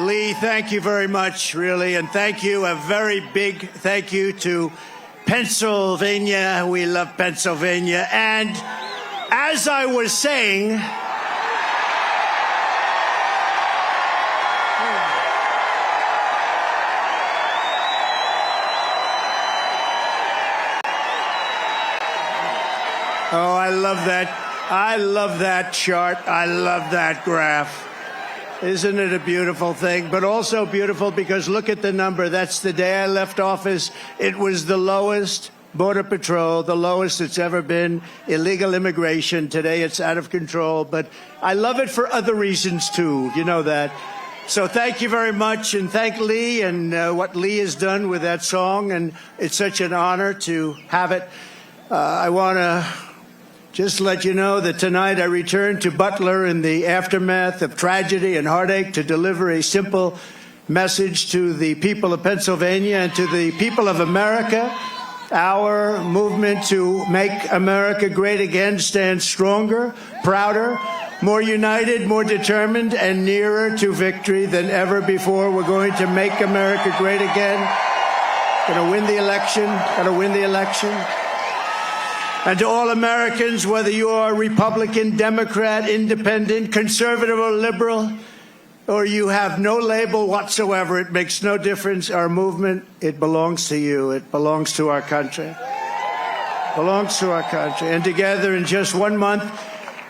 Lee, thank you very much, really, and thank you, a very big thank you to Pennsylvania. We love Pennsylvania. And as I was saying, oh, I love that. I love that chart. I love that graph. Isn't it a beautiful thing? But also beautiful because look at the number. That's the day I left office. It was the lowest Border Patrol, the lowest it's ever been. Illegal immigration. Today it's out of control. But I love it for other reasons, too. You know that. So thank you very much. And thank Lee and what Lee has done with that song. And it's such an honor to have it. I want to just let you know that tonight I return to Butler in the aftermath of tragedy and heartache to deliver a simple message to the people of Pennsylvania and to the people of America. Our movement to make America great again stands stronger, prouder, more united, more determined, and nearer to victory than ever before. We're going to make America great again. Going to win the election. Going to win the election. And to all Americans, whether you are Republican, Democrat, Independent, Conservative, or Liberal, or you have no label whatsoever, it makes no difference. Our movement, it belongs to you. It belongs to our country. It belongs to our country. And together, in just 1 month,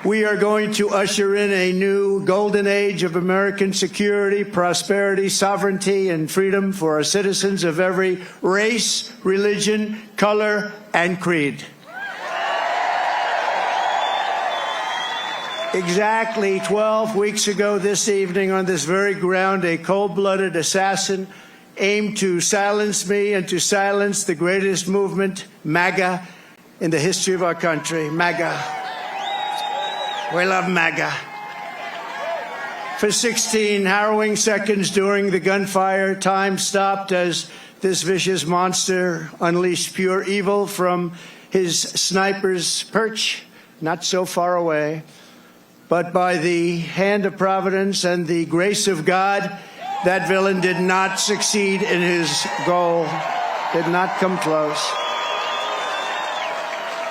we are going to usher in a new golden age of American security, prosperity, sovereignty, and freedom for our citizens of every race, religion, color, and creed. Exactly 12 weeks ago this evening on this very ground, a cold-blooded assassin aimed to silence me and to silence the greatest movement, MAGA, in the history of our country. MAGA. We love MAGA. For 16 harrowing seconds during the gunfire, time stopped as this vicious monster unleashed pure evil from his sniper's perch, not so far away. But by the hand of Providence and the grace of God, that villain did not succeed in his goal, did not come close.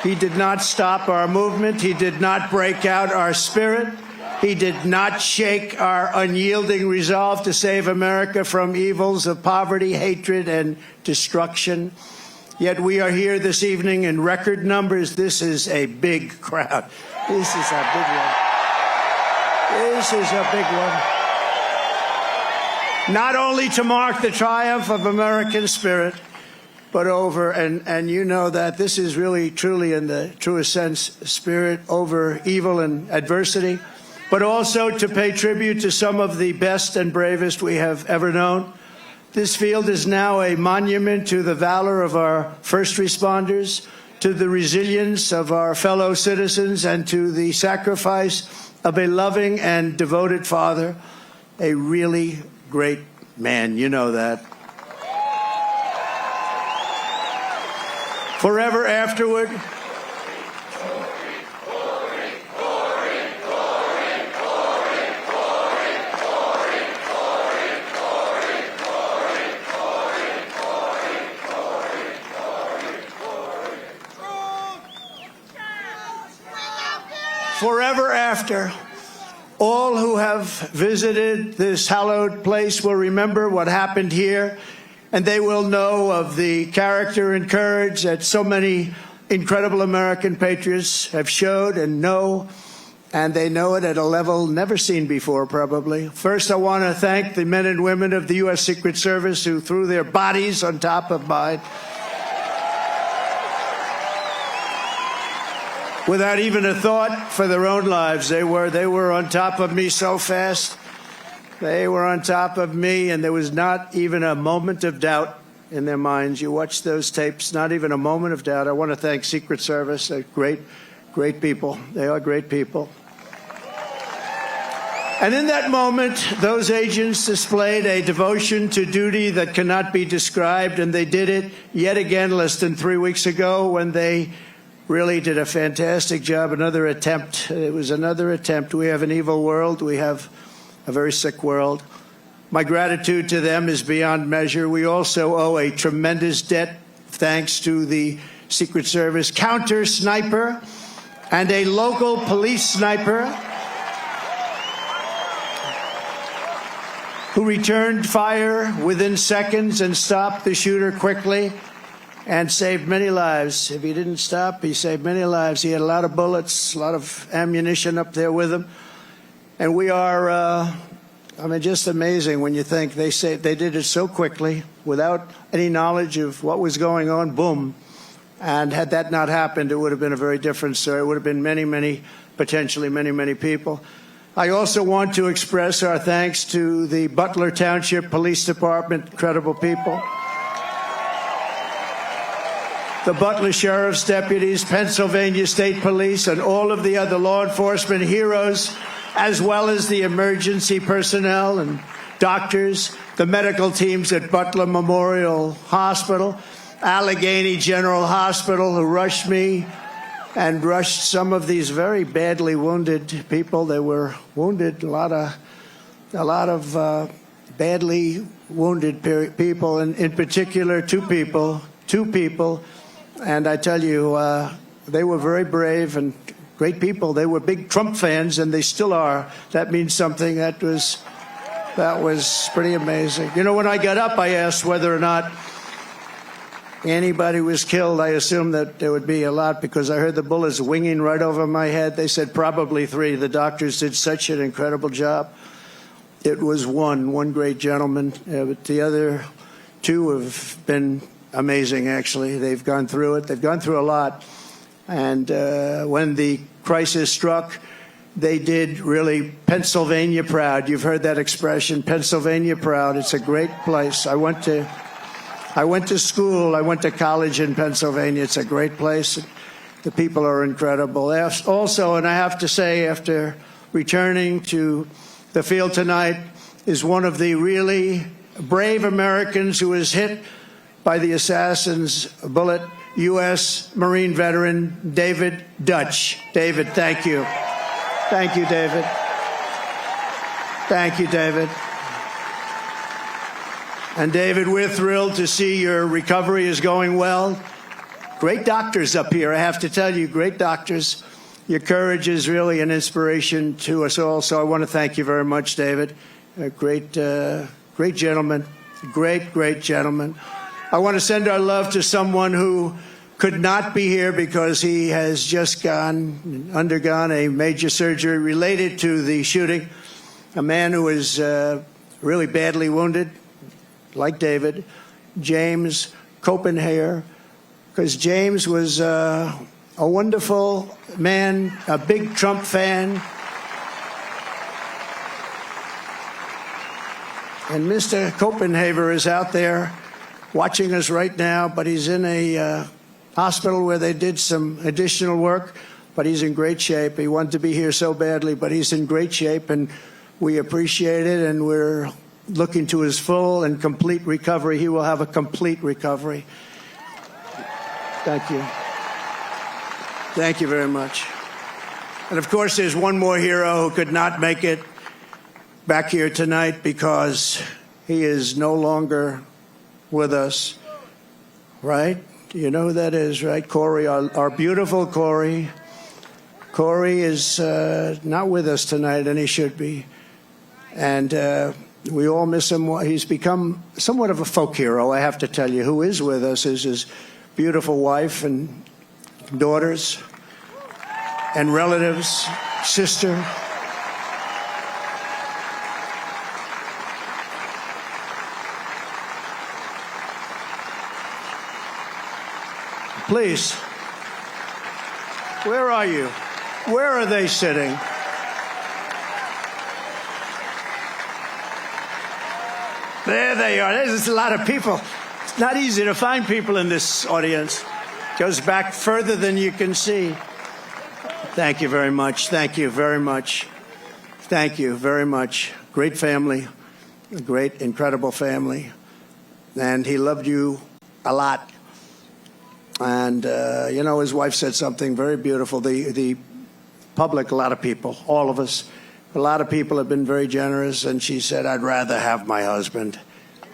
He did not stop our movement. He did not break out our spirit. He did not shake our unyielding resolve to save America from evils of poverty, hatred, and destruction. Yet we are here this evening in record numbers. This is a big crowd. This is a big one. This is a big one. Not only to mark the triumph of American spirit, but over, and you know that this is really, truly, in the truest sense, spirit over evil and adversity, but also to pay tribute to some of the best and bravest we have ever known. This field is now a monument to the valor of our first responders, to the resilience of our fellow citizens, and to the sacrifice of a loving and devoted father, a really great man. You know that. Forever afterward, forever after, all who have visited this hallowed place will remember what happened here, and they will know of the character and courage that so many incredible American patriots have showed and know, and they know it at a level never seen before, probably. First, I want to thank the men and women of the U.S. Secret Service who threw their bodies on top of mine without even a thought for their own lives. They were on top of me so fast. They were on top of me, and there was not even a moment of doubt in their minds. You watch those tapes, not even a moment of doubt. I want to thank Secret Service. They're great, great people. They are great people. And in that moment, those agents displayed a devotion to duty that cannot be described, and they did it yet again less than 3 weeks ago when they really did a fantastic job. Another attempt. It was another attempt. We have an evil world. We have a very sick world. My gratitude to them is beyond measure. We also owe a tremendous debt thanks to the Secret Service counter sniper and a local police sniper who returned fire within seconds and stopped the shooter quickly and saved many lives. If he didn't stop, he saved many lives. He had a lot of bullets, a lot of ammunition up there with him. And we are, just amazing when you think they did it so quickly without any knowledge of what was going on, boom. And had that not happened, it would have been a very different story. It would have been potentially many people. I also want to express our thanks to the Butler Township Police Department, incredible people. The Butler Sheriff's deputies, Pennsylvania State Police, and all of the other law enforcement heroes, as well as the emergency personnel and doctors, the medical teams at Butler Memorial Hospital, Allegheny General Hospital, who rushed me and rushed some of these very badly wounded people. They were wounded, a lot of badly wounded people, and in particular two people. And I tell you, they were very brave and great people. They were big Trump fans, and they still are. That means something. That was pretty amazing. You know, when I got up, I asked whether or not anybody was killed. I assumed that there would be a lot because I heard the bullets winging right over my head. They said probably 3. The doctors did such an incredible job. It was one great gentleman, but the other 2 have been amazing, actually. They've gone through it. They've gone through a lot. And when the crisis struck, they did really Pennsylvania proud. You've heard that expression, Pennsylvania proud. It's a great place. I went to school. I went to college in Pennsylvania. It's a great place. The people are incredible. Also, and I have to say, after returning to the field tonight, is one of the really brave Americans who was hit by the assassin's bullet, U.S. Marine veteran David Dutch. David, thank you. Thank you, David. Thank you, David. And David, we're thrilled to see your recovery is going well. Great doctors up here, I have to tell you, great doctors. Your courage is really an inspiration to us all, so I want to thank you very much, David. A great gentleman, great gentleman. I want to send our love to someone who could not be here because he has just undergone a major surgery related to the shooting. A man who was really badly wounded, like David, James Copenhagen, because James was a wonderful man, a big Trump fan. And Mr. Copenhagen is out there watching us right now, but he's in a hospital where they did some additional work, but he's in great shape. He wanted to be here so badly, but he's in great shape, and we appreciate it, and we're looking to his full and complete recovery. He will have a complete recovery. Thank you. Thank you very much. And of course, there's one more hero who could not make it back here tonight because he is no longer with us, right? You know who that is, right? Corey, our beautiful Corey. Corey is not with us tonight, and he should be. And we all miss him. He's become somewhat of a folk hero, I have to tell you. Who is with us is his beautiful wife and daughters and relatives, sister. Please, where are you? Where are they sitting? There they are. There's a lot of people. It's not easy to find people in this audience. It goes back further than you can see. Thank you very much. Thank you very much. Thank you very much. Great family, a great, incredible family. And he loved you a lot. And, you know, his wife said something very beautiful. The public, a lot of people, all of us, A lot of people have been very generous, and she said, I'd rather have my husband.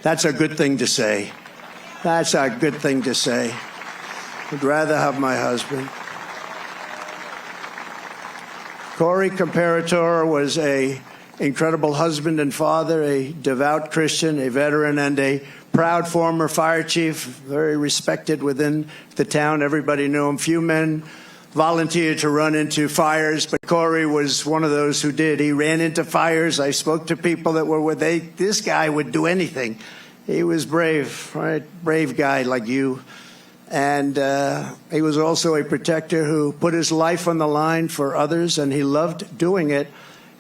That's a good thing to say. That's a good thing to say. I'd rather have my husband. Corey Comparator was an incredible husband and father, a devout Christian, a veteran, and a proud former fire chief, very respected within the town. Everybody knew him. Few men volunteered to run into fires, but Corey was one of those who did. He ran into fires. I spoke to people that were with this guy would do anything. He was brave, right? Brave guy like you. And he was also a protector who put his life on the line for others, and he loved doing it.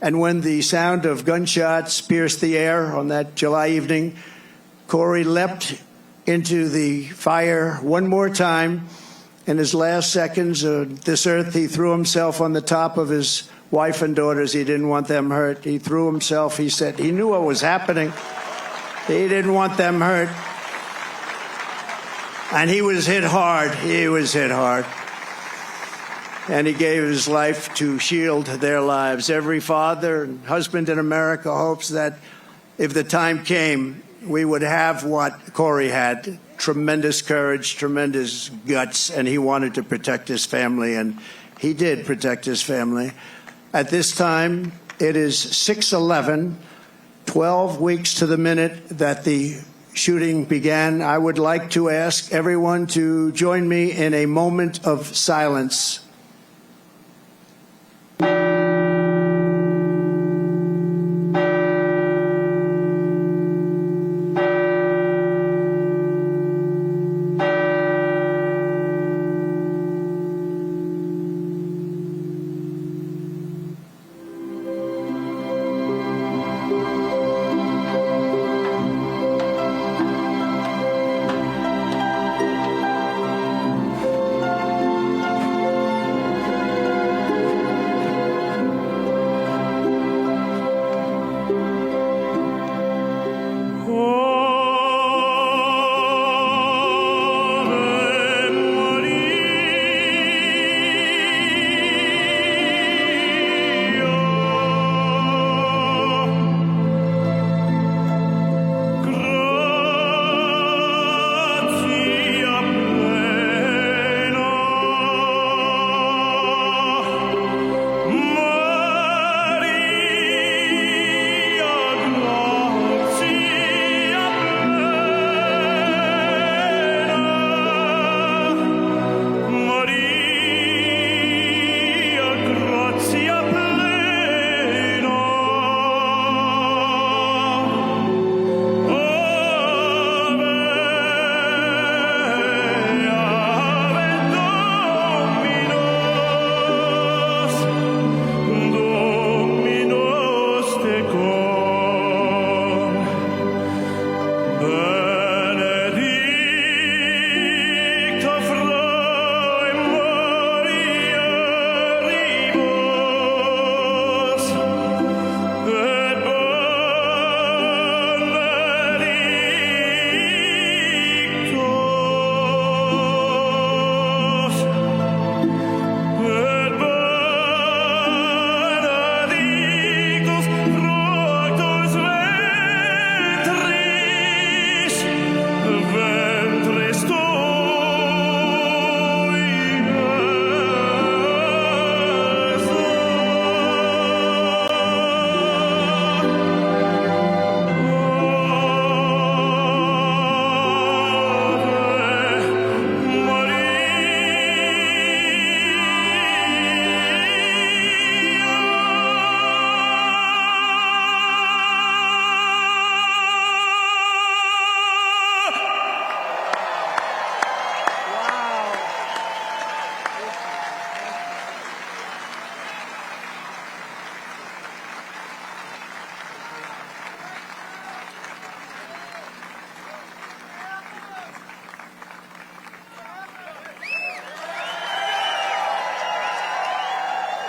And when the sound of gunshots pierced the air on that July evening, Corey leapt into the fire one more time. In his last seconds of this earth, he threw himself on the top of his wife and daughters. He didn't want them hurt. He threw himself. He said he knew what was happening. He didn't want them hurt. And he was hit hard. He was hit hard. And he gave his life to shield their lives. Every father and husband in America hopes that if the time came, we would have what Corey had. Tremendous courage, tremendous guts, and he wanted to protect his family, and he did protect his family. At this time, it is 6:11, 12 weeks to the minute that the shooting began. I would like to ask everyone to join me in a moment of silence.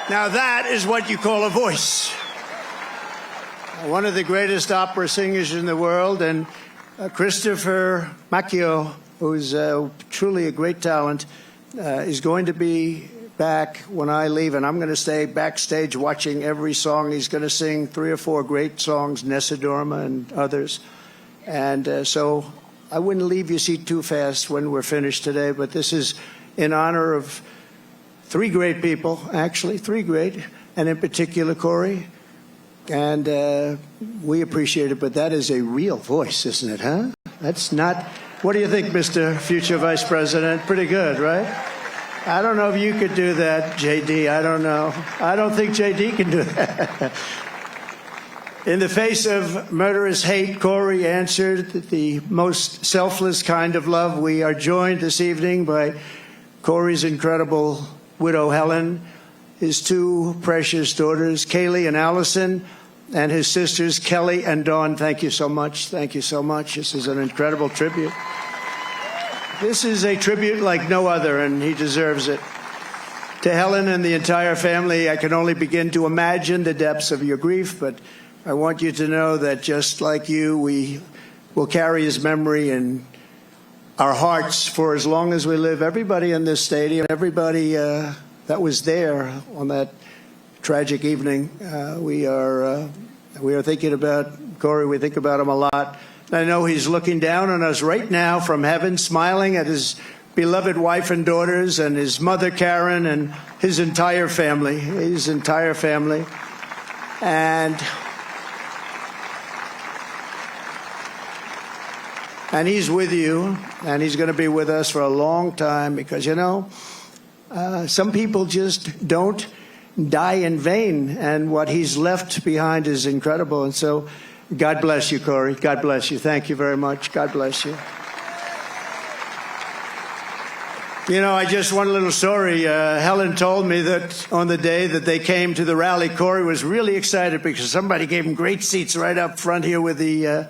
Now that is what you call a voice. One of the greatest opera singers in the world, and Christopher Macchio, who's truly a great talent, is going to be back when I leave, and I'm going to stay backstage watching every song. He's going to sing 3 or 4 great songs, Nessa Dorma and others. And so I wouldn't leave your seat too fast when we're finished today, but this is in honor of 3 great people, actually, 3 great, and in particular, Corey. And we appreciate it, but that is a real voice, isn't it, huh? That's not... What do you think, Mr. Future Vice President? Pretty good, right? I don't know if you could do that, J.D. I don't know. I don't think J.D. can do that. In the face of murderous hate, Corey answered the most selfless kind of love. We are joined this evening by Corey's incredible widow, Helen, his 2 precious daughters, Kaylee and Allison, and his sisters, Kelly and Dawn. Thank you so much. Thank you so much. This is an incredible tribute. This is a tribute like no other, and he deserves it. To Helen and the entire family, I can only begin to imagine the depths of your grief, but I want you to know that just like you, we will carry his memory in our hearts for as long as we live. Everybody in this stadium, everybody that was there on that tragic evening, we are thinking about Corey. We think about him a lot. I know he's looking down on us right now from heaven, smiling at his beloved wife and daughters and his mother, Karen, and his entire family. And he's with you, and he's going to be with us for a long time because, you know, some people just don't die in vain, and what he's left behind is incredible. And so God bless you, Corey. God bless you. Thank you very much. God bless you. You know, one little story. Helen told me that on the day that they came to the rally, Corey was really excited because somebody gave him great seats right up front here with the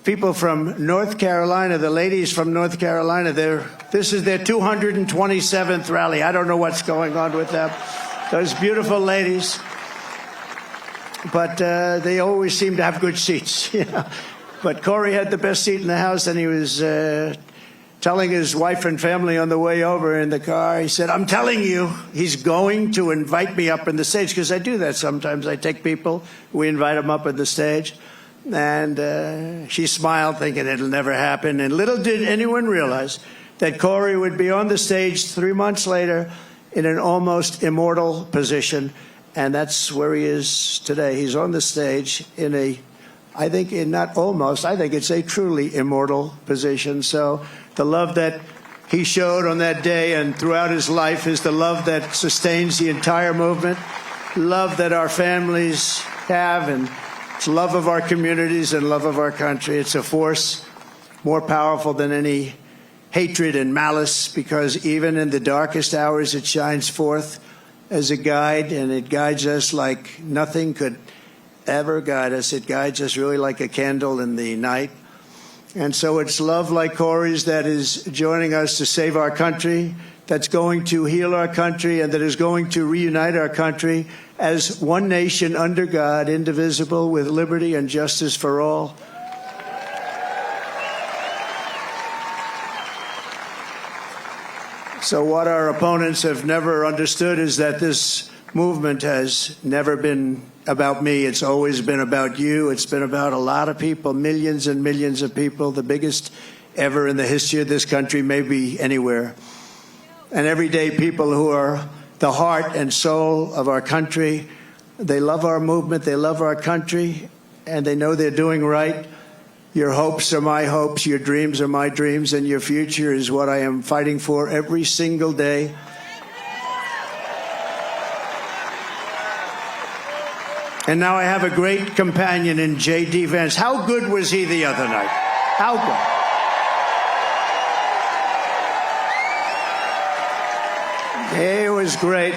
people from North Carolina, the ladies from North Carolina. This is their 227th rally. I don't know what's going on with them. Those beautiful ladies. But they always seem to have good seats. You know? But Corey had the best seat in the house, and he was telling his wife and family on the way over in the car, he said, I'm telling you, he's going to invite me up on the stage, because I do that sometimes. I take people, we invite them up on the stage. And she smiled, thinking it'll never happen. And little did anyone realize that Corey would be on the stage 3 months later in an almost immortal position. And that's where he is today. He's on the stage in I think it's a truly immortal position. So the love that he showed on that day and throughout his life is the love that sustains the entire movement, love that our families have, and it's love of our communities and love of our country. It's a force more powerful than any hatred and malice, because even in the darkest hours it shines forth as a guide, and it guides us like nothing could ever guide us. It guides us really like a candle in the night. And so it's love like Corey's that is joining us to save our country, that's going to heal our country, and that is going to reunite our country as one nation under God, indivisible, with liberty and justice for all. So what our opponents have never understood is that this movement has never been about me. It's always been about you. It's been about a lot of people, millions and millions of people, the biggest ever in the history of this country, maybe anywhere. And everyday people who are the heart and soul of our country. They love our movement, they love our country, and they know they're doing right. Your hopes are my hopes, your dreams are my dreams, and your future is what I am fighting for every single day. And now I have a great companion in J.D. Vance. How good was he the other night? How good? He was great.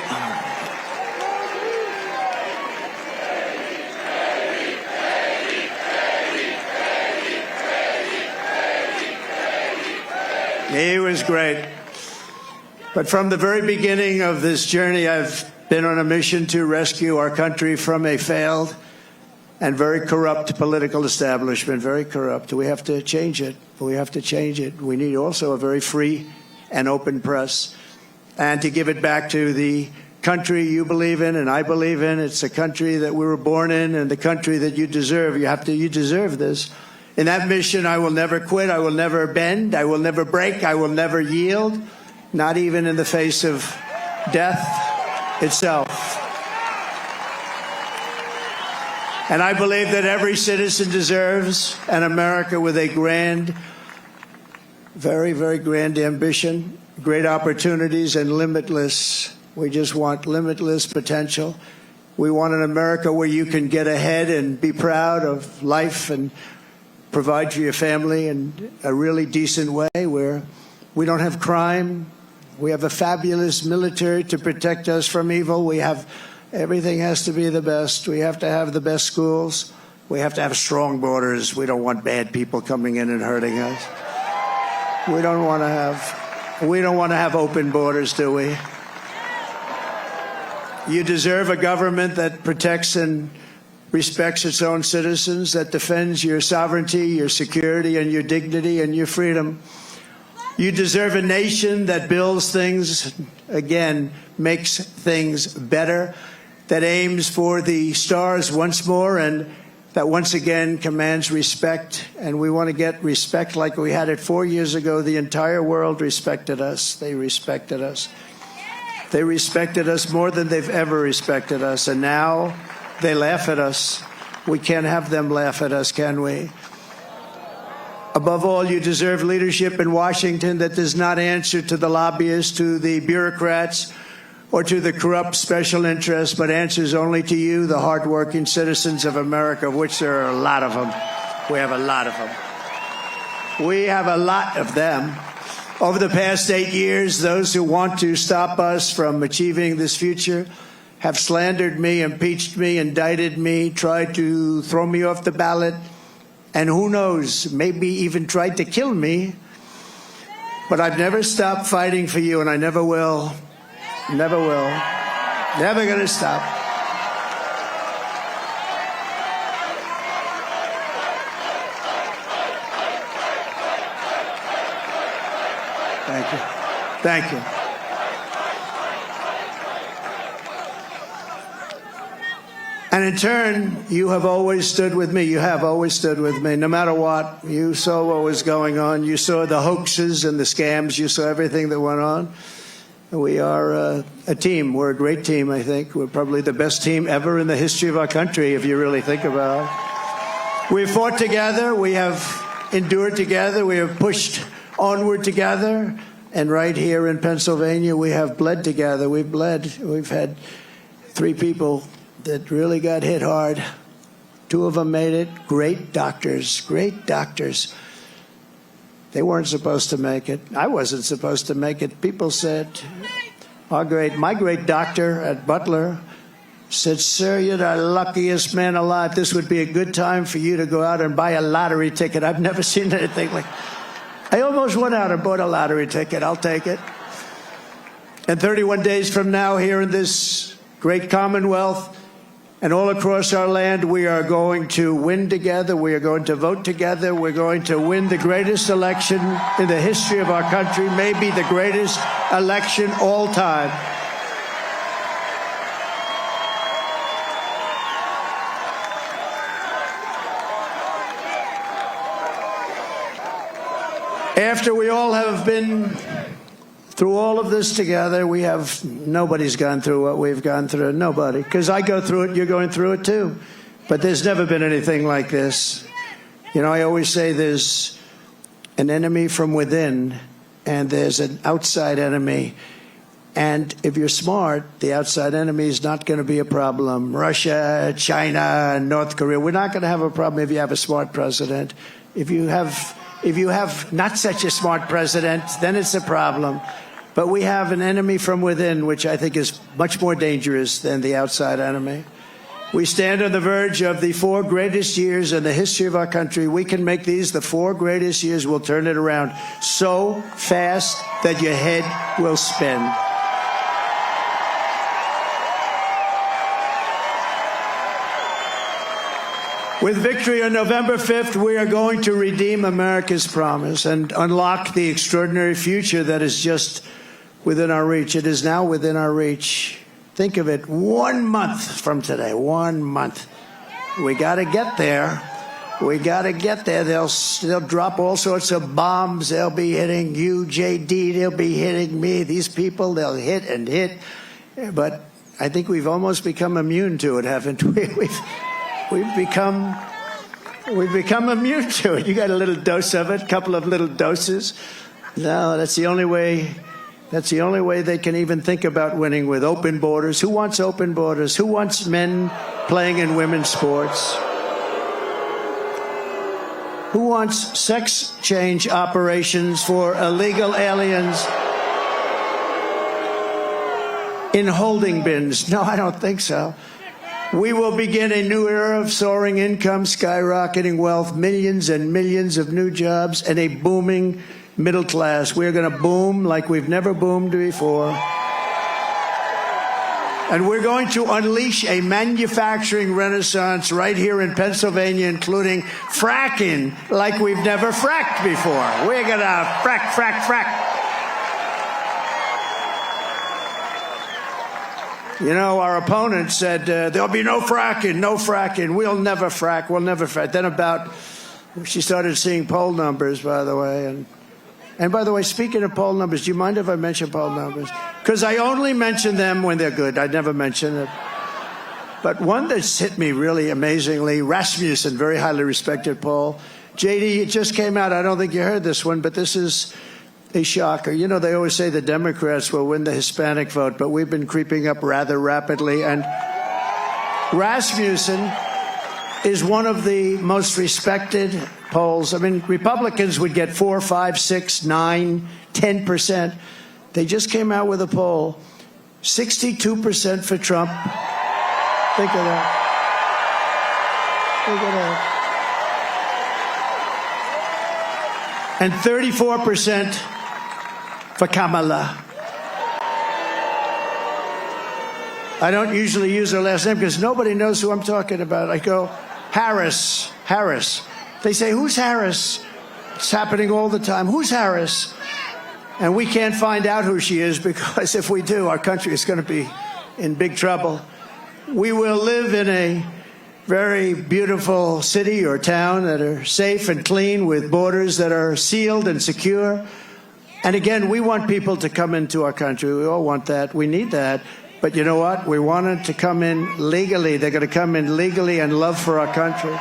He was great. But from the very beginning of this journey, I've been on a mission to rescue our country from a failed and very corrupt political establishment, very corrupt. We have to change it. We have to change it. We need also a very free and open press. and to give it back to the country you believe in and I believe in. It's a country that we were born in and the country that you deserve. You deserve this. In that mission, I will never quit. I will never bend. I will never break. I will never yield, not even in the face of death itself. And I believe that every citizen deserves an America with a grand, very, very grand ambition, great opportunities, and limitless. We just want limitless potential. We want an America where you can get ahead and be proud of life and provide for your family in a really decent way, where we don't have crime. We have a fabulous military to protect us from evil. Everything has to be the best. We have to have the best schools. We have to have strong borders. We don't want bad people coming in and hurting us. We don't want to have open borders, do we? You deserve a government that protects and respects its own citizens, that defends your sovereignty, your security, and your dignity and your freedom. You deserve a nation that builds things, again, makes things better, that aims for the stars once more, and that once again commands respect. And we want to get respect like we had it 4 years ago. The entire world respected us. They respected us. They respected us more than they've ever respected us. And now they laugh at us. We can't have them laugh at us, can we? Above all, you deserve leadership in Washington that does not answer to the lobbyists, to the bureaucrats, or to the corrupt special interests, but answers only to you, the hardworking citizens of America, of which there are a lot of them. We have a lot of them. We have a lot of them. Over the past 8 years, those who want to stop us from achieving this future have slandered me, impeached me, indicted me, tried to throw me off the ballot, and who knows, maybe even tried to kill me. But I've never stopped fighting for you, and I never will. Never will. Never going to stop. Thank you. Thank you. And in turn, you have always stood with me. You have always stood with me, no matter what. You saw what was going on. You saw the hoaxes and the scams. You saw everything that went on. We are a team. We're a great team, I think. We're probably the best team ever in the history of our country, if you really think about it. We've fought together. We have endured together. We have pushed onward together. And right here in Pennsylvania, we have bled together. We've bled. We've had 3 people that really got hit hard. 2 of them made it. Great doctors, great doctors. They weren't supposed to make it. I wasn't supposed to make it. People said, my great doctor at Butler said, "Sir, you're the luckiest man alive. This would be a good time for you to go out and buy a lottery ticket." I've never seen anything like. I almost went out and bought a lottery ticket. I'll take it. And 31 days from now, here in this great Commonwealth, and all across our land, we are going to win together. We are going to vote together. We're going to win the greatest election in the history of our country, maybe the greatest election all time. After we all have been through all of this together, nobody's gone through what we've gone through. Nobody. Because I go through it, you're going through it too. But there's never been anything like this. You know, I always say there's an enemy from within and there's an outside enemy. And if you're smart, the outside enemy is not going to be a problem. Russia, China, North Korea, we're not going to have a problem if you have a smart president. If you have not such a smart president, then it's a problem. But we have an enemy from within, which I think is much more dangerous than the outside enemy. We stand on the verge of the 4 greatest years in the history of our country. We can make these the 4 greatest years. We'll turn it around so fast that your head will spin. With victory on November 5th, we are going to redeem America's promise and unlock the extraordinary future that is just within our reach. It is now within our reach. Think of it, 1 month from today, 1 month. We got to get there. We got to get there. They'll drop all sorts of bombs. They'll be hitting you, JD. They'll be hitting me. These people, they'll hit and hit. But I think we've almost become immune to it, haven't we? We've become immune to it. You got a little dose of it, a couple of little doses. No, that's the only way. That's the only way they can even think about winning, with open borders. Who wants open borders? Who wants men playing in women's sports? Who wants sex change operations for illegal aliens in holding bins? No, I don't think so. We will begin a new era of soaring income, skyrocketing wealth, millions and millions of new jobs, and a booming middle class. We're going to boom like we've never boomed before. And we're going to unleash a manufacturing renaissance right here in Pennsylvania, including fracking like we've never fracked before. We're going to frack, frack, frack. You know, our opponent said, there'll be no fracking, no fracking. We'll never frack, we'll never frack. Then she started seeing poll numbers, by the way. And by the way, speaking of poll numbers, do you mind if I mention poll numbers? Because I only mention them when they're good. I never mention it. But one that's hit me really amazingly, Rasmussen, very highly respected poll. JD, it just came out. I don't think you heard this one, but this is a shocker. You know, they always say the Democrats will win the Hispanic vote, but we've been creeping up rather rapidly. And Rasmussen is one of the most respected polls. I mean, Republicans would get 4, 5, 6, 9, 10%. They just came out with a poll, 62% for Trump. Think of that. Think of that. And 34% for Kamala. I don't usually use her last name because nobody knows who I'm talking about. I go, Harris. They say, who's Harris? It's happening all the time. Who's Harris? And we can't find out who she is, because if we do, our country is going to be in big trouble. We will live in a very beautiful city or town that are safe and clean, with borders that are sealed and secure. And again, we want people to come into our country. We all want that. We need that. But you know what? We want them to come in legally. They're going to come in legally and love for our country.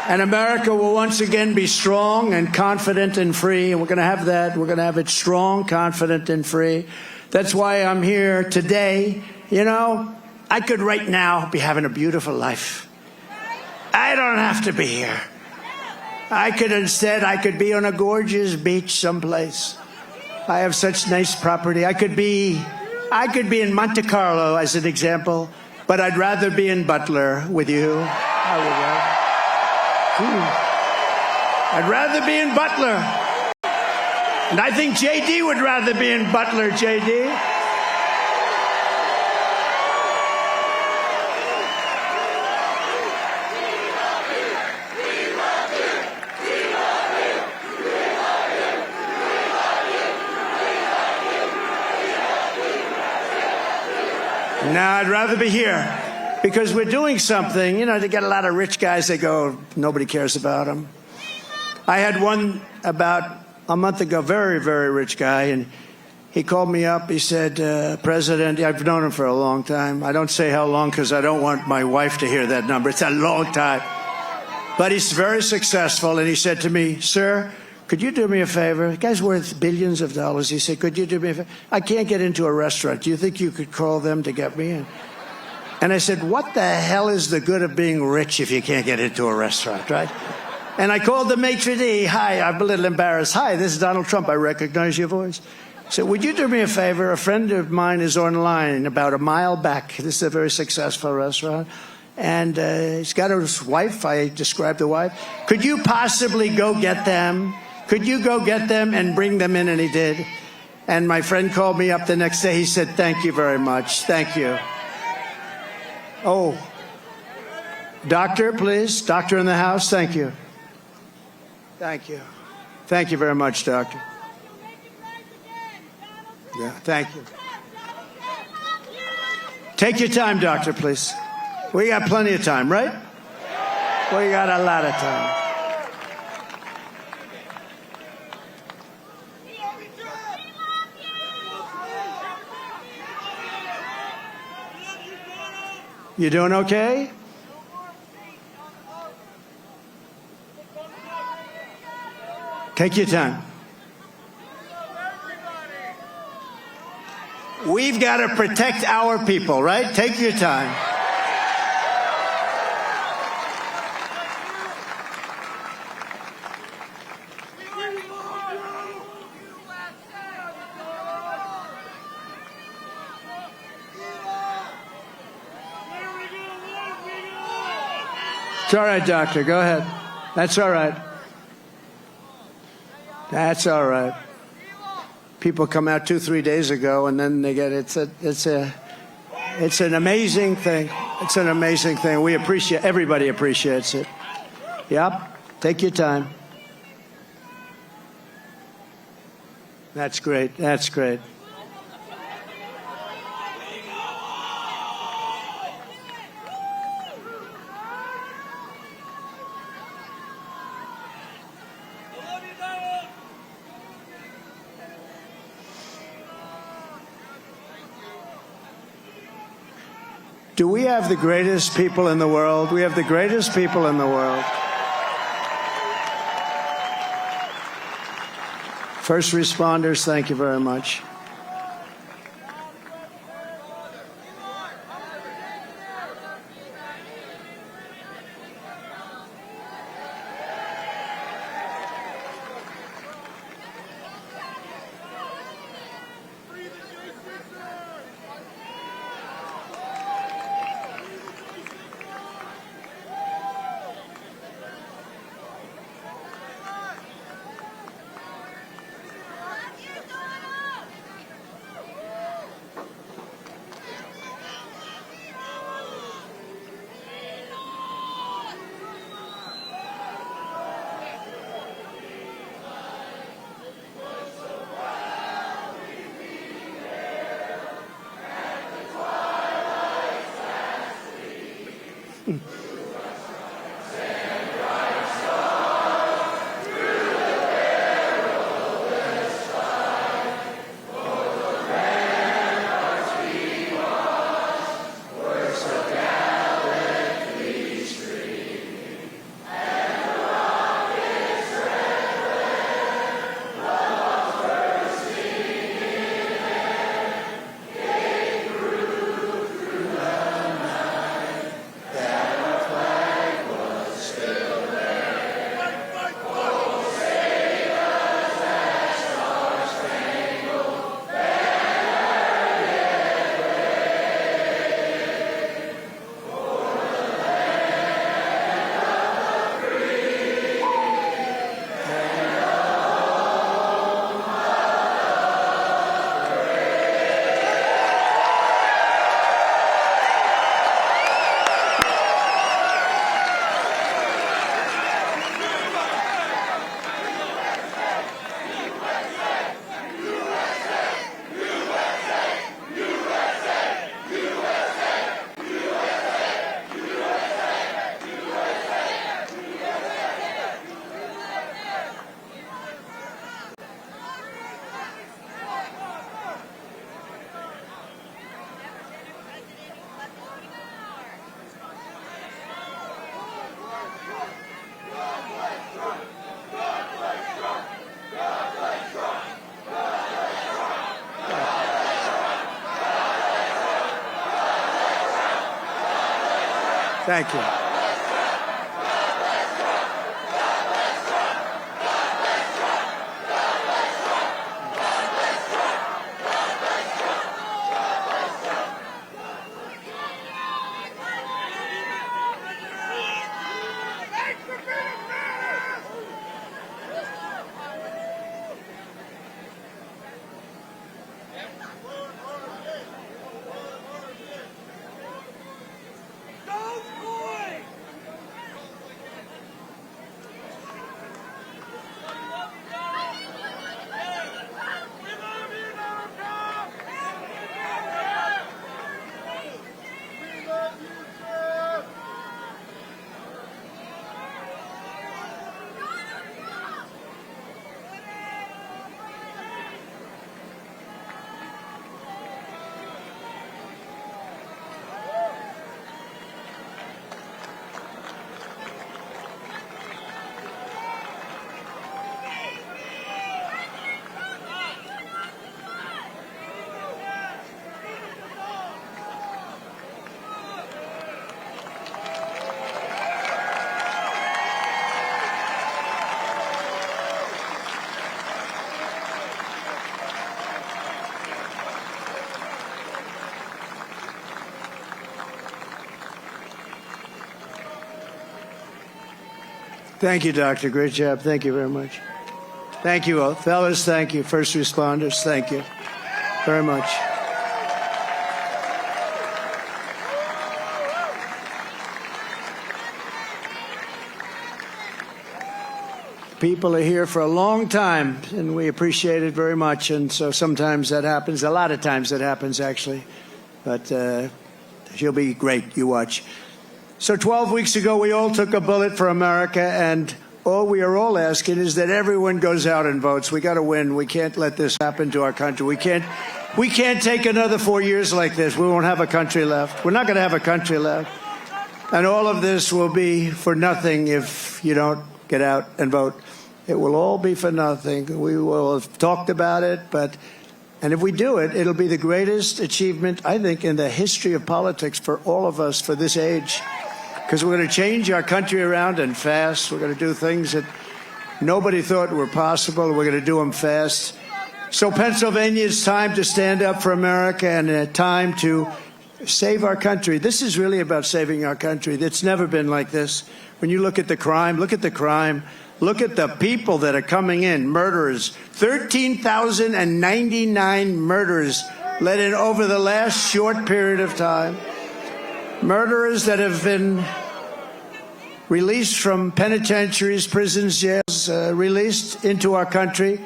And America will once again be strong and confident and free. And we're going to have that. We're going to have it strong, confident, and free. That's why I'm here today. You know, I could right now be having a beautiful life. I don't have to be here. I could be on a gorgeous beach someplace. I have such nice property. I could be in Monte Carlo, as an example, but I'd rather be in Butler with you. I'd rather be in Butler. And I think JD would rather be in Butler, JD. No, I'd rather be here, because we're doing something. You know, they get a lot of rich guys, they go, nobody cares about them. I had one about a month ago, very, very rich guy, and he called me up. He said, President, I've known him for a long time. I don't say how long because I don't want my wife to hear that number. It's a long time. But he's very successful, and he said to me, sir, could you do me a favor? The guy's worth billions of dollars. He said, could you do me a favor? I can't get into a restaurant. Do you think you could call them to get me in? And I said, what the hell is the good of being rich if you can't get into a restaurant, right? And I called the maitre d'. Hi, I'm a little embarrassed. Hi, this is Donald Trump. I recognize your voice. I said, would you do me a favor? A friend of mine is online about a mile back. This is a very successful restaurant. And he's got his wife. I described the wife. Could you possibly go get them? Could you go get them and bring them in? And he did. And my friend called me up the next day. He said, thank you very much. Thank you. Oh, doctor, please. Doctor in the house. Thank you. Thank you. Thank you very much, doctor. Yeah, thank you. Take your time, doctor, please. We got plenty of time, right? We got a lot of time. You doing okay? Take your time. We've got to protect our people, right? Take your time. It's all right, doctor. Go ahead. That's all right. That's all right. People come out 2-3 days ago, and then they get it's an amazing thing. It's an amazing thing. We appreciate. Everybody appreciates it. Yep. Take your time. That's great. That's great. Do we have the greatest people in the world? We have the greatest people in the world. First responders, thank you very much. Thank you. Thank you, Doctor. Great job. Thank you very much. Thank you, fellas. Thank you. First responders. Thank you very much. People are here for a long time, and we appreciate it very much. And so sometimes that happens. A lot of times that happens, actually. But she'll be great. You watch. So 12 weeks ago, we all took a bullet for America, and all we are all asking is that everyone goes out and votes. We got to win. We can't let this happen to our country. We can't take another 4 years like this. We won't have a country left. We're not going to have a country left. And all of this will be for nothing if you don't get out and vote. It will all be for nothing. We will have talked about it, and if we do it, it'll be the greatest achievement, I think, in the history of politics for all of us for this age. Because we're going to change our country around and fast. We're going to do things that nobody thought were possible. We're going to do them fast. So Pennsylvania, it's time to stand up for America and a time to save our country. This is really about saving our country. It's never been like this. When you look at the crime, look at the crime. Look at the people that are coming in, murderers. 13,099 murders let in over the last short period of time. Murderers that have been released from penitentiaries, prisons, jails, released into our country.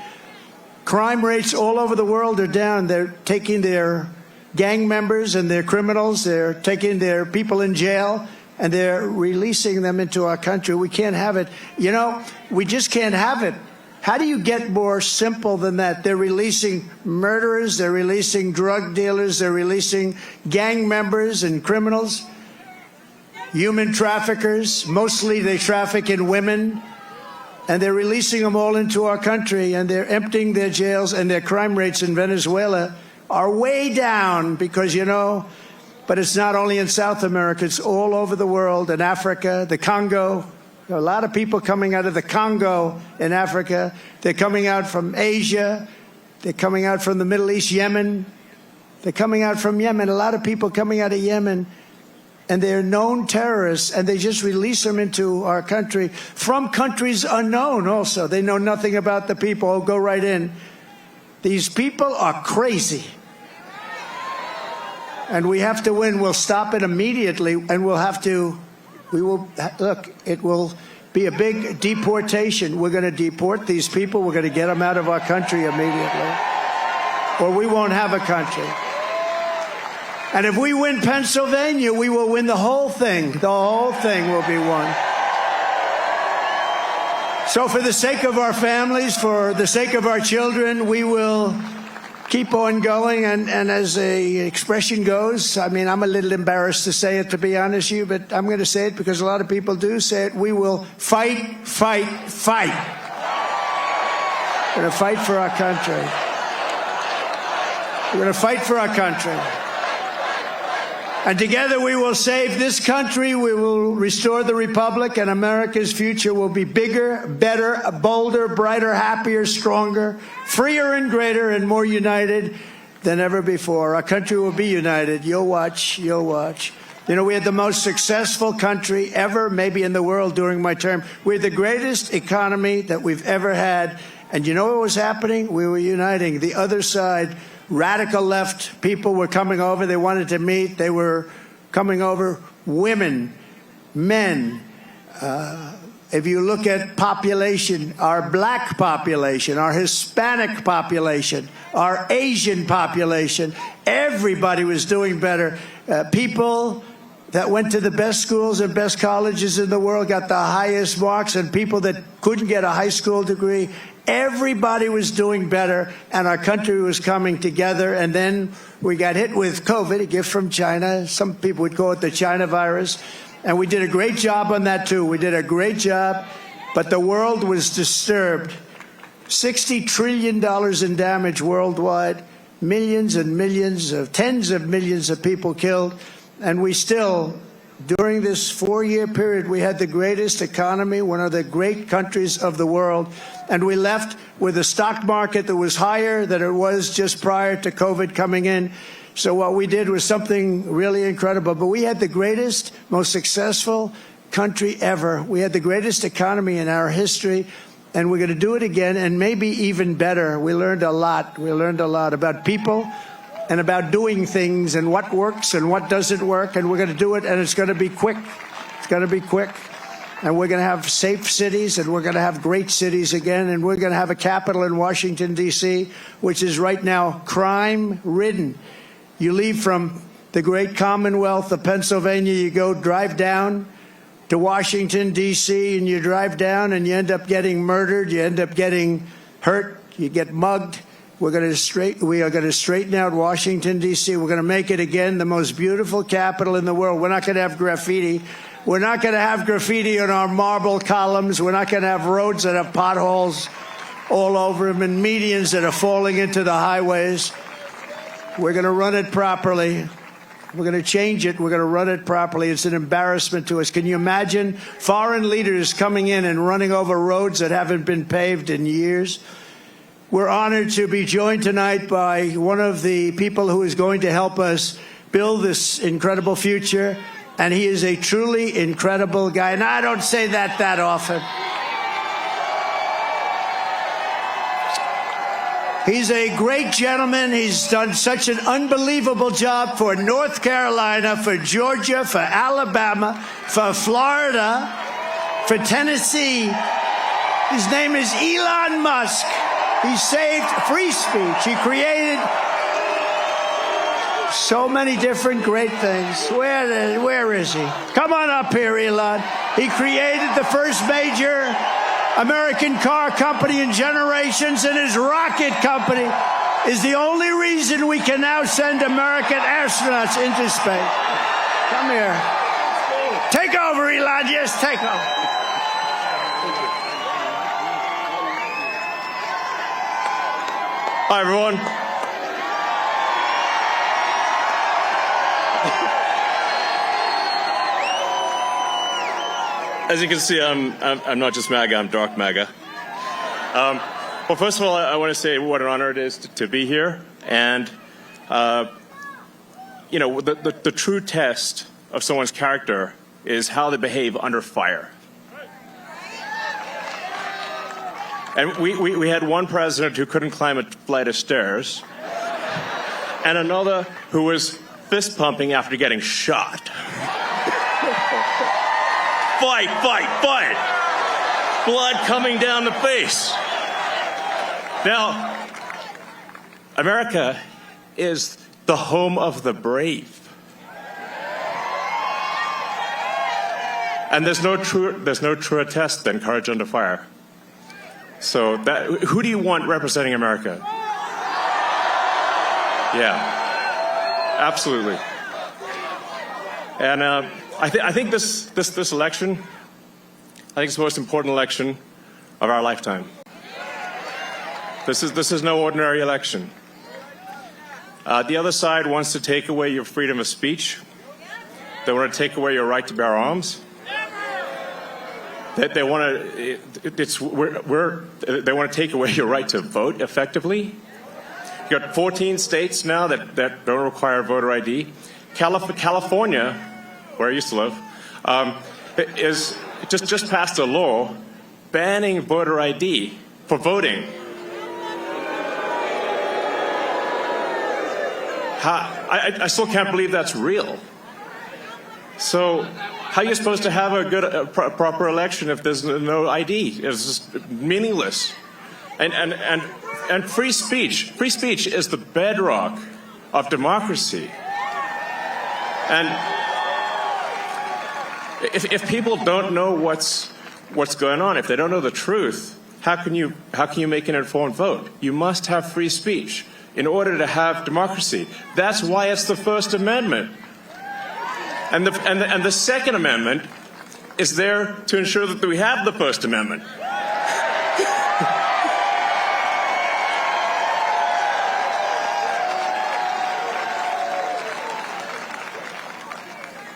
Crime rates all over the world are down. They're taking their gang members and their criminals. They're taking their people in jail, and they're releasing them into our country. We can't have it. You know, we just can't have it. How do you get more simple than that? They're releasing murderers, they're releasing drug dealers, they're releasing gang members and criminals, human traffickers. Mostly they traffic in women, and they're releasing them all into our country, and they're emptying their jails, and their crime rates in Venezuela are way down because, you know, but it's not only in South America, it's all over the world, in Africa, the Congo. There are a lot of people coming out of the Congo in Africa. They're coming out from Asia. They're coming out from the Middle East, Yemen. They're coming out from Yemen. A lot of people coming out of Yemen. And they're known terrorists, and they just release them into our country from countries unknown also. They know nothing about the people. Oh, go right in. These people are crazy. And we have to win. We'll stop it immediately, and we will, look, it will be a big deportation. We're going to deport these people. We're going to get them out of our country immediately, or we won't have a country. And if we win Pennsylvania, we will win the whole thing. The whole thing will be won. So for the sake of our families, for the sake of our children, we will keep on going, and as the expression goes, I mean, I'm a little embarrassed to say it, to be honest with you, but I'm going to say it because a lot of people do say it. We will fight, fight, fight. We're going to fight for our country. We're going to fight for our country. And together we will save this country. We will restore the republic, and America's future will be bigger, better, bolder, brighter, happier, stronger, freer and greater, and more united than ever before. Our country will be united. You'll watch. You'll watch. You know, we had the most successful country ever, maybe in the world, during my term. We had the greatest economy that we've ever had. And you know what was happening? We were uniting. The other side, radical left people, were coming over. They wanted to meet. They were coming over. Women, men. If you look at population, our black population, our Hispanic population, our Asian population, everybody was doing better. People that went to the best schools and best colleges in the world got the highest marks, and people that couldn't get a high school degree, everybody was doing better, and our country was coming together. And then we got hit with COVID, a gift from China. Some people would call it the China virus. And we did a great job on that, too. We did a great job, but the world was disturbed. $60 trillion in damage worldwide, millions and millions of, tens of millions of people killed. And we still, during this 4-year period, we had the greatest economy, one of the great countries of the world. And we left with a stock market that was higher than it was just prior to COVID coming in. So what we did was something really incredible. But we had the greatest, most successful country ever. We had the greatest economy in our history, and we're going to do it again, and maybe even better. We learned a lot. We learned a lot about people and about doing things and what works and what doesn't work, and we're going to do it, and it's going to be quick. It's going to be quick. And we're going to have safe cities, and we're going to have great cities again, and we're going to have a capital in Washington, D.C., which is right now crime-ridden. You leave from the great Commonwealth of Pennsylvania, you drive down to Washington, D.C., and you drive down, and you end up getting murdered, you end up getting hurt, you get mugged. We are going to straighten out Washington, D.C. We're going to make it again the most beautiful capital in the world. We're not going to have graffiti. We're not going to have graffiti on our marble columns. We're not going to have roads that have potholes all over them and medians that are falling into the highways. We're going to run it properly. We're going to change it. We're going to run it properly. It's an embarrassment to us. Can you imagine foreign leaders coming in and running over roads that haven't been paved in years? We're honored to be joined tonight by one of the people who is going to help us build this incredible future. And he is a truly incredible guy. And I don't say that often. He's a great gentleman. He's done such an unbelievable job for North Carolina, for Georgia, for Alabama, for Florida, for Tennessee. His name is Elon Musk. He saved free speech. He created so many different great things. Where is he? Come on up here, Elon. He created the first major American car company in generations, and his rocket company is the only reason we can now send American astronauts into space. Come here. Take over, Elon. Yes, take over. Hi, everyone. As you can see, I'm not just MAGA, I'm dark MAGA. Well, first of all, I want to say what an honor it is to be here. And, the true test of someone's character is how they behave under fire. And we had one president who couldn't climb a flight of stairs, and another who was fist pumping after getting shot. Fight, fight, fight. Blood coming down the face. Now, America is the home of the brave. And there's no truer test than courage under fire. So who do you want representing America? Yeah, absolutely. And I think this election, I think it's the most important election of our lifetime. This is no ordinary election. The other side wants to take away your freedom of speech. They want to take away your right to bear arms. They want to take away your right to vote effectively. You've got 14 states now that don't require voter ID. California, where I used to live, is just passed a law banning voter ID for voting. I still can't believe that's real. So how are you supposed to have a proper election if there's no ID? It's just meaningless. And free speech is the bedrock of democracy. And if people don't know what's going on, if they don't know the truth, how can you make an informed vote? You must have free speech in order to have democracy. That's why it's the First Amendment. And the Second Amendment is there to ensure that we have the First Amendment.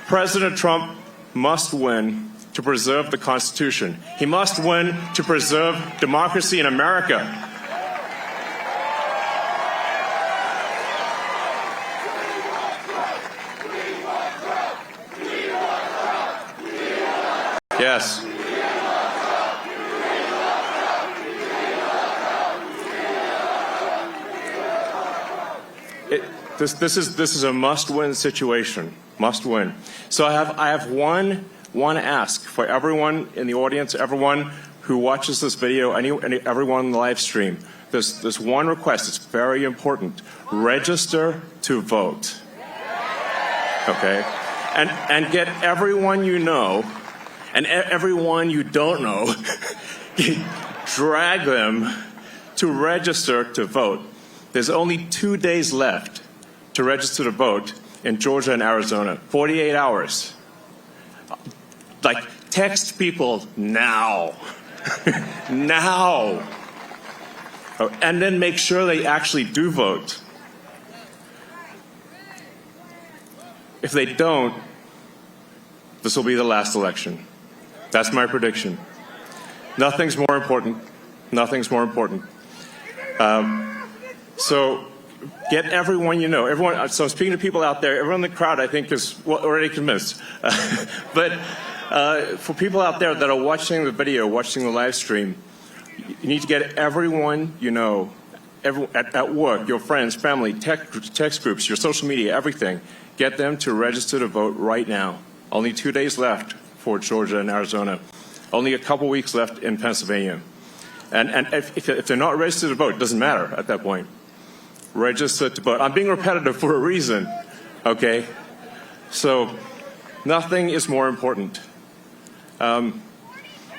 President Trump must win to preserve the Constitution. He must win to preserve democracy in America. Yes. This is a must-win situation. Must win. So I have one ask for everyone in the audience, everyone who watches this video, everyone in the live stream. There's one request. It's very important. Register to vote. Okay? And get everyone you know and everyone you don't know, drag them to register to vote. There's only 2 days left to register to vote in Georgia and Arizona. 48 hours. Like, text people now. Now. Oh, and then make sure they actually do vote. If they don't, this will be the last election. That's my prediction. Nothing's more important. Nothing's more important. So get everyone you know. Everyone. So I'm speaking to people out there. Everyone in the crowd, I think, is already convinced. But for people out there that are watching the video, watching the live stream, you need to get everyone you know, at work, your friends, family, text groups, your social media, everything. Get them to register to vote right now. Only 2 days left for Georgia and Arizona. Only a couple weeks left in Pennsylvania. And if they're not registered to vote, it doesn't matter at that point. Register to vote. I'm being repetitive for a reason, okay? So nothing is more important. And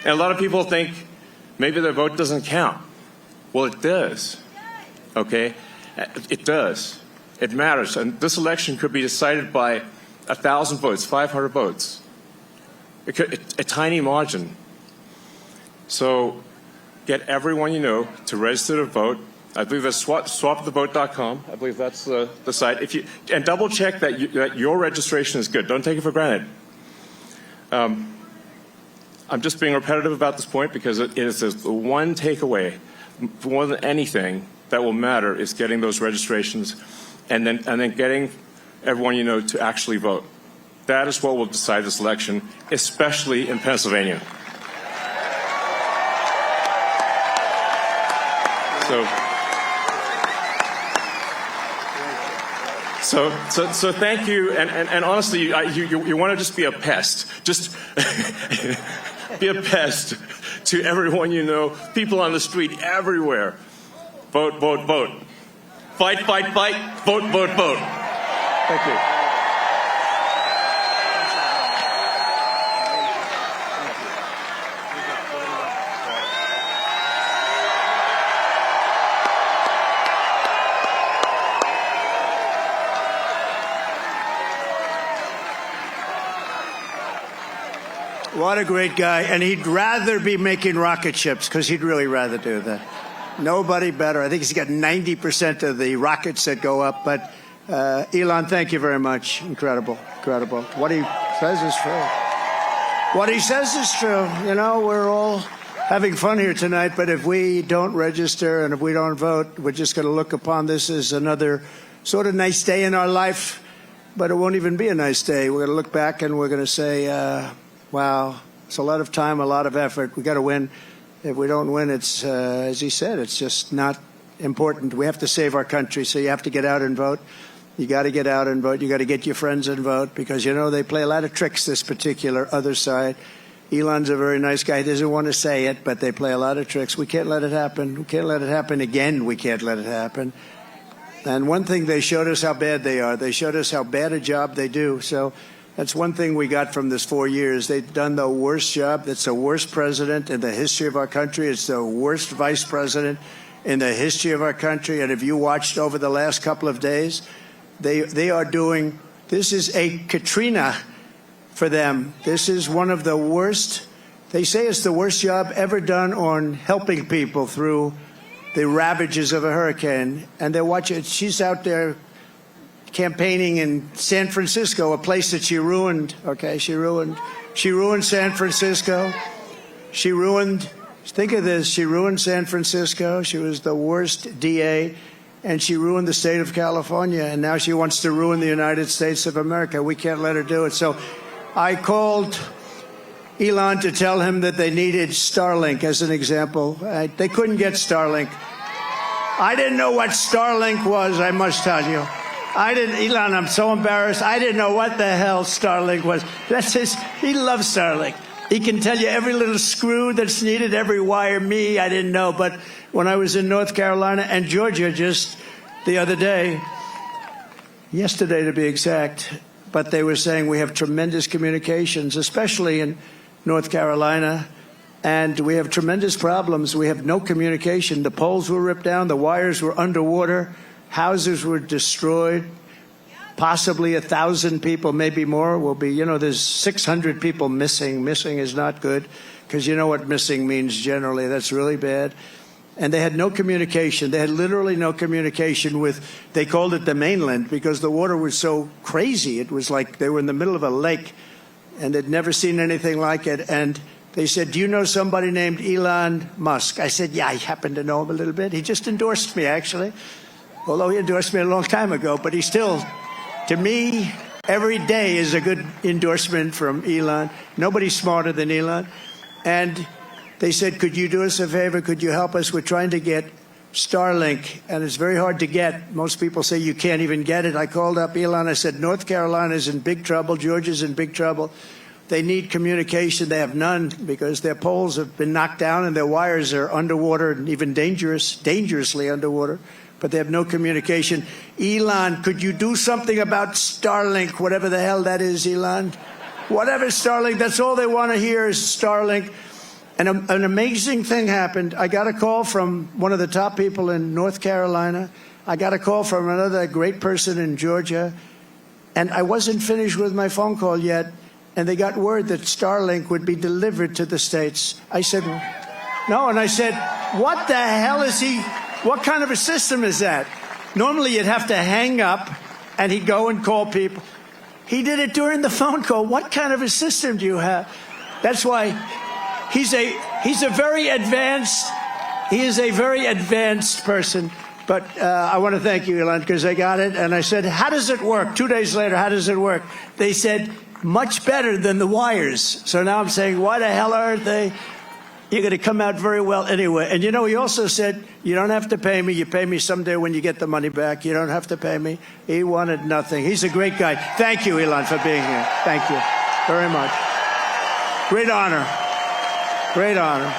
a lot of people think maybe their vote doesn't count. Well, it does, okay? It does. It matters. And this election could be decided by 1,000 votes, 500 votes. A tiny margin. So get everyone you know to register to vote. I believe that's swapthevote.com. I believe that's the site. And double check that your registration is good. Don't take it for granted. I'm just being repetitive about this point because it is the one takeaway, more than anything, that will matter is getting those registrations and then getting everyone you know to actually vote. That is what will decide this election, especially in Pennsylvania. So thank you, and honestly, you want to just be a pest. Just be a pest to everyone you know, people on the street, everywhere. Vote, vote, vote. Fight, fight, fight. Vote, vote, vote. Thank you. What a great guy. And he'd rather be making rocket ships, because he'd really rather do that. Nobody better. I think he's got 90% of the rockets that go up. But Elon, thank you very much. Incredible. Incredible. What he says is true. What he says is true. You know, we're all having fun here tonight, but if we don't register and if we don't vote, we're just going to look upon this as another sort of nice day in our life. But it won't even be a nice day. We're going to look back and we're going to say, wow, it's a lot of time, a lot of effort. We got to win. If we don't win, it's, as he said, it's just not important. We have to save our country, so you have to get out and vote. You got to get out and vote. You got to get your friends and vote, because, you know, they play a lot of tricks, this particular other side. Elon's a very nice guy. He doesn't want to say it, but they play a lot of tricks. We can't let it happen. We can't let it happen again. We can't let it happen. And one thing, they showed us how bad they are. They showed us how bad a job they do. So that's one thing we got from this 4 years. They've done the worst job. That's the worst president in the history of our country. It's the worst vice president in the history of our country. And if you watched over the last couple of days, they are doing, this is a Katrina for them. This is one of the worst. They say it's the worst job ever done on helping people through the ravages of a hurricane. And they're watching, she's out there campaigning in San Francisco, a place that she ruined. Okay, she ruined San Francisco. She ruined, think of this, she ruined San Francisco. She was the worst DA, and she ruined the state of California, and now she wants to ruin the United States of America. We can't let her do it. So I called Elon to tell him that they needed Starlink as an example. They couldn't get Starlink. I didn't know what Starlink was, I must tell you. Elon, I'm so embarrassed. I didn't know what the hell Starlink was. He loves Starlink. He can tell you every little screw that's needed, every wire. Me, I didn't know. But when I was in North Carolina and Georgia just the other day, yesterday to be exact, but they were saying we have tremendous communications, especially in North Carolina, and we have tremendous problems. We have no communication. The poles were ripped down. The wires were underwater. Houses were destroyed. Possibly 1,000 people, maybe more, will be, there's 600 people missing. Missing is not good, because you know what missing means generally. That's really bad. And they had no communication. They had literally no communication with, they called it the mainland, because the water was so crazy. It was like they were in the middle of a lake, and they'd never seen anything like it. And they said, do you know somebody named Elon Musk? I said, yeah, I happen to know him a little bit. He just endorsed me, actually. Although he endorsed me a long time ago, but he still, to me, every day is a good endorsement from Elon. Nobody's smarter than Elon. And they said, could you do us a favor? Could you help us? We're trying to get Starlink, and it's very hard to get. Most people say you can't even get it. I called up Elon. I said, North Carolina's in big trouble. Georgia's in big trouble. They need communication. They have none because their poles have been knocked down and their wires are underwater and even dangerously underwater. But they have no communication. Elon, could you do something about Starlink, whatever the hell that is, Elon? Whatever Starlink, that's all they want to hear is Starlink. And an amazing thing happened. I got a call from one of the top people in North Carolina. I got a call from another great person in Georgia. And I wasn't finished with my phone call yet. And they got word that Starlink would be delivered to the States. I said, no. And I said, what the hell is he? What kind of a system is that? Normally you'd have to hang up and he'd go and call people. He did it during the phone call. What kind of a system do you have? That's why he's a very advanced, he is a very advanced person. But I want to thank you, Elon, because I got it. And I said, how does it work? 2 days later, how does it work? They said, much better than the wires. So now I'm saying, why the hell aren't they? You're going to come out very well anyway. And, he also said, you don't have to pay me. You pay me someday when you get the money back. You don't have to pay me. He wanted nothing. He's a great guy. Thank you, Elon, for being here. Thank you very much. Great honor. Great honor.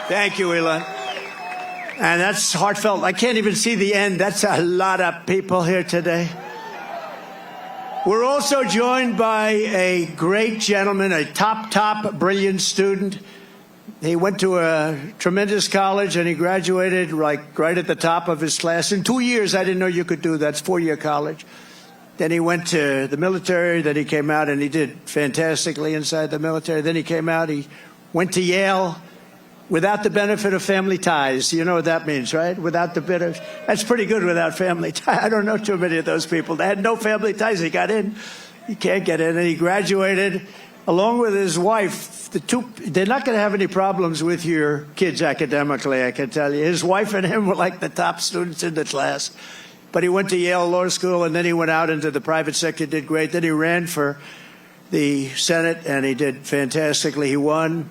Thank you, Elon. And that's heartfelt. I can't even see the end. That's a lot of people here today. We're also joined by a great gentleman, a top, brilliant student. He went to a tremendous college and he graduated right at the top of his class. In 2 years, I didn't know you could do that. It's 4-year college. Then he went to the military. Then he came out and he did fantastically inside the military. Then he came out. He went to Yale. Without the benefit of family ties. You know what that means, right? Without the benefit. That's pretty good without family ties. I don't know too many of those people. They had no family ties. He got in. You can't get in. And he graduated along with his wife. They're not going to have any problems with your kids academically, I can tell you. His wife and him were like the top students in the class. But he went to Yale Law School, and then he went out into the private sector, did great. Then he ran for the Senate, and he did fantastically. He won.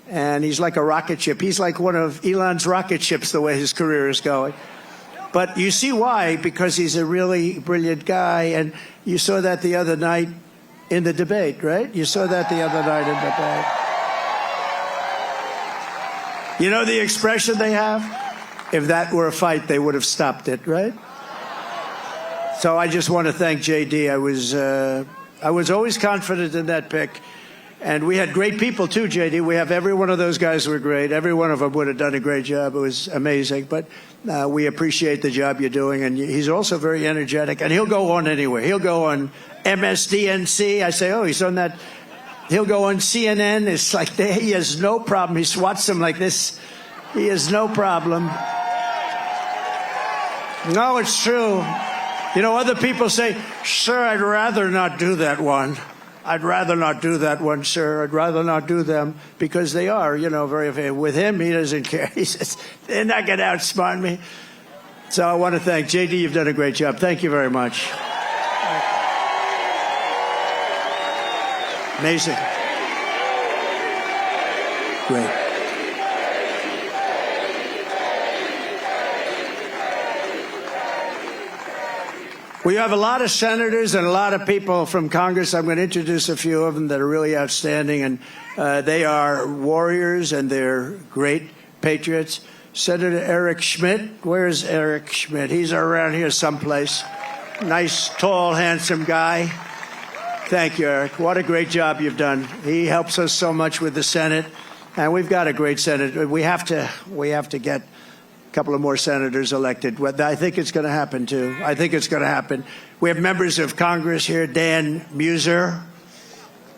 And he's like a rocket ship. He's like one of Elon's rocket ships, the way his career is going. But you see why, because he's a really brilliant guy. And you saw that the other night in the debate, right? You saw that the other night in the debate. You know the expression they have? If that were a fight, they would have stopped it, right? So I just want to thank JD. I was always confident in that pick. And we had great people, too, JD. We have every one of those guys were great. Every one of them would have done a great job. It was amazing. But we appreciate the job you're doing. And he's also very energetic. And he'll go on anywhere. He'll go on MSDNC. I say, oh, he's on that. He'll go on CNN. It's like he has no problem. He swats them like this. He has no problem. No, it's true. You know, other people say, sir, I'd rather not do that one. I'd rather not do that one, sir. I'd rather not do them, because they are, you know, very, with him, he doesn't care. He says, they're not going to outsmart me. So I want to thank JD. You've done a great job. Thank you very much. Amazing. Great. We have a lot of senators and a lot of people from Congress. I'm going to introduce a few of them that are really outstanding, and they are warriors and they're great patriots. Senator Eric Schmidt. Where's Eric Schmidt? He's around here someplace. Nice, tall, handsome guy. Thank you, Eric. What a great job you've done. He helps us so much with the Senate, and we've got a great Senate. We have to get a couple of more senators elected. I think it's going to happen, too. I think it's going to happen. We have members of Congress here. Dan Muser.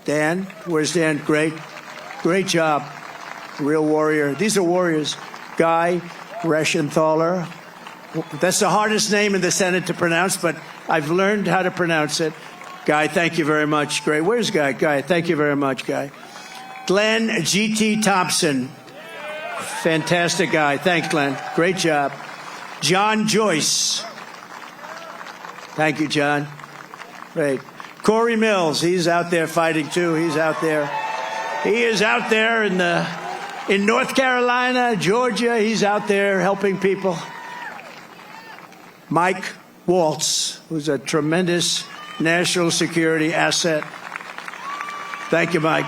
Dan, where's Dan? Great. Great job. Real warrior. These are warriors. Guy Reschenthaler. That's the hardest name in the Senate to pronounce, but I've learned how to pronounce it. Guy, thank you very much. Great. Where's Guy? Guy, thank you very much, Guy. Glenn G.T. Thompson. Fantastic guy. Thanks, Glenn. Great job. John Joyce. Thank you, John. Great. Corey Mills. He's out there fighting, too. He's out there. He is out there in North Carolina, Georgia. He's out there helping people. Mike Waltz, who's a tremendous national security asset. Thank you, Mike.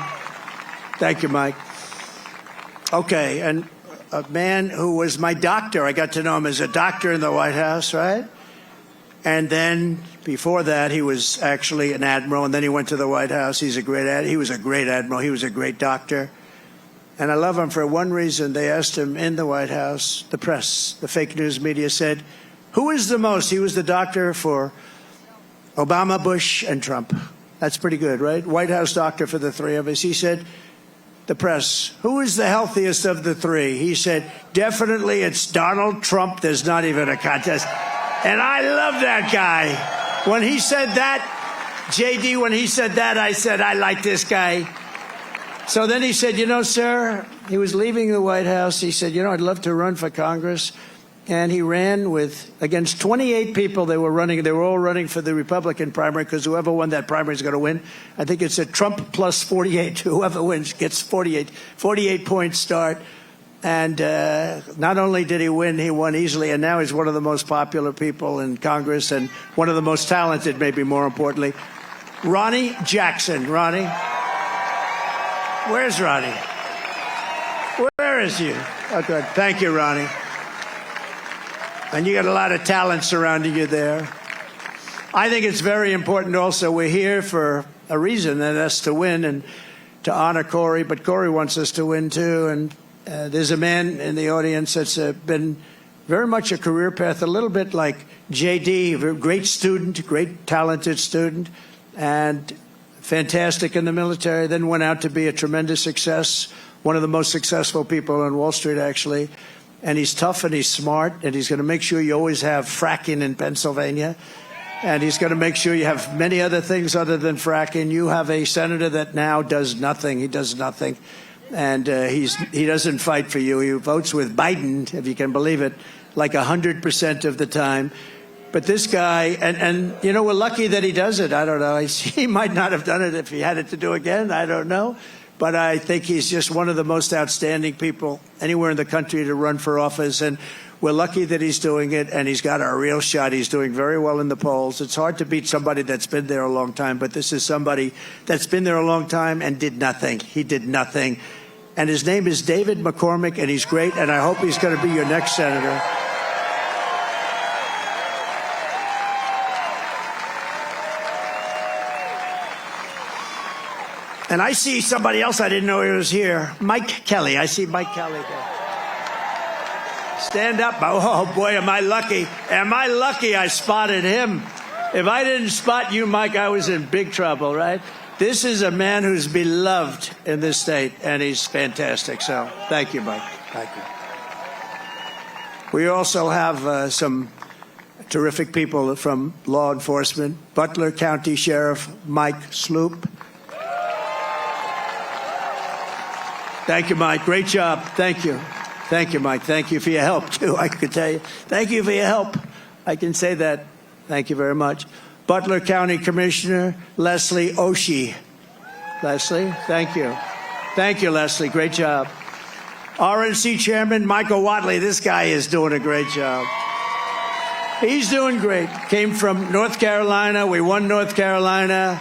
Thank you, Mike. Okay, and a man who was my doctor. I got to know him as a doctor in the White House, right? And then before that, he was actually an admiral, and then he went to the White House. He was a great admiral. He was a great doctor. And I love him for one reason. They asked him in the White House, the press, the fake news media said, who is the most? He was the doctor for Obama, Bush, and Trump. That's pretty good, right? White House doctor for the three of us. He said, the press, who is the healthiest of the three? He said, definitely it's Donald Trump. There's not even a contest. And I love that guy. When he said that, JD, when he said that, I said, I like this guy. So then he said, you know, sir, he was leaving the White House. He said, you know, I'd love to run for Congress. And he ran against 28 people. They were all running for the Republican primary, because whoever won that primary is going to win. I think it's a Trump plus 48. Whoever wins gets 48 point start. And not only did he win, he won easily. And now he's one of the most popular people in Congress and one of the most talented, maybe more importantly. Ronnie Jackson. Ronnie? Where's Ronnie? Where is he? Oh, good. Thank you, Ronnie. And you got a lot of talent surrounding you there. I think it's very important also. We're here for a reason, and that's to win and to honor Corey. But Corey wants us to win, too. And there's a man in the audience that's been very much a career path, a little bit like J.D., a great student, great talented student, and fantastic in the military, then went out to be a tremendous success, one of the most successful people on Wall Street, actually. And he's tough and he's smart, and he's going to make sure you always have fracking in Pennsylvania. And he's going to make sure you have many other things other than fracking. You have a senator that now does nothing. He does nothing. And he doesn't fight for you. He votes with Biden, if you can believe it, like 100% of the time. But this guy, and you know, we're lucky that he does it. I don't know. He might not have done it if he had it to do again. I don't know. But I think he's just one of the most outstanding people anywhere in the country to run for office. And we're lucky that he's doing it, and he's got a real shot. He's doing very well in the polls. It's hard to beat somebody that's been there a long time, but this is somebody that's been there a long time and did nothing. He did nothing. And his name is David McCormick, and he's great, and I hope he's going to be your next senator. And I see somebody else I didn't know he was here. Mike Kelly. I see Mike Kelly there. Stand up. Oh, boy, am I lucky. Am I lucky I spotted him? If I didn't spot you, Mike, I was in big trouble, right? This is a man who's beloved in this state, and he's fantastic. So thank you, Mike. Thank you. We also have some terrific people from law enforcement. Butler County Sheriff Mike Sloop. Thank you, Mike. Great job. Thank you. Thank you, Mike. Thank you for your help, too, I could tell you. Thank you for your help. I can say that. Thank you very much. Butler County Commissioner Leslie Oshie. Leslie, thank you. Thank you, Leslie. Great job. RNC Chairman Michael Whatley. This guy is doing a great job. He's doing great. Came from North Carolina. We won North Carolina.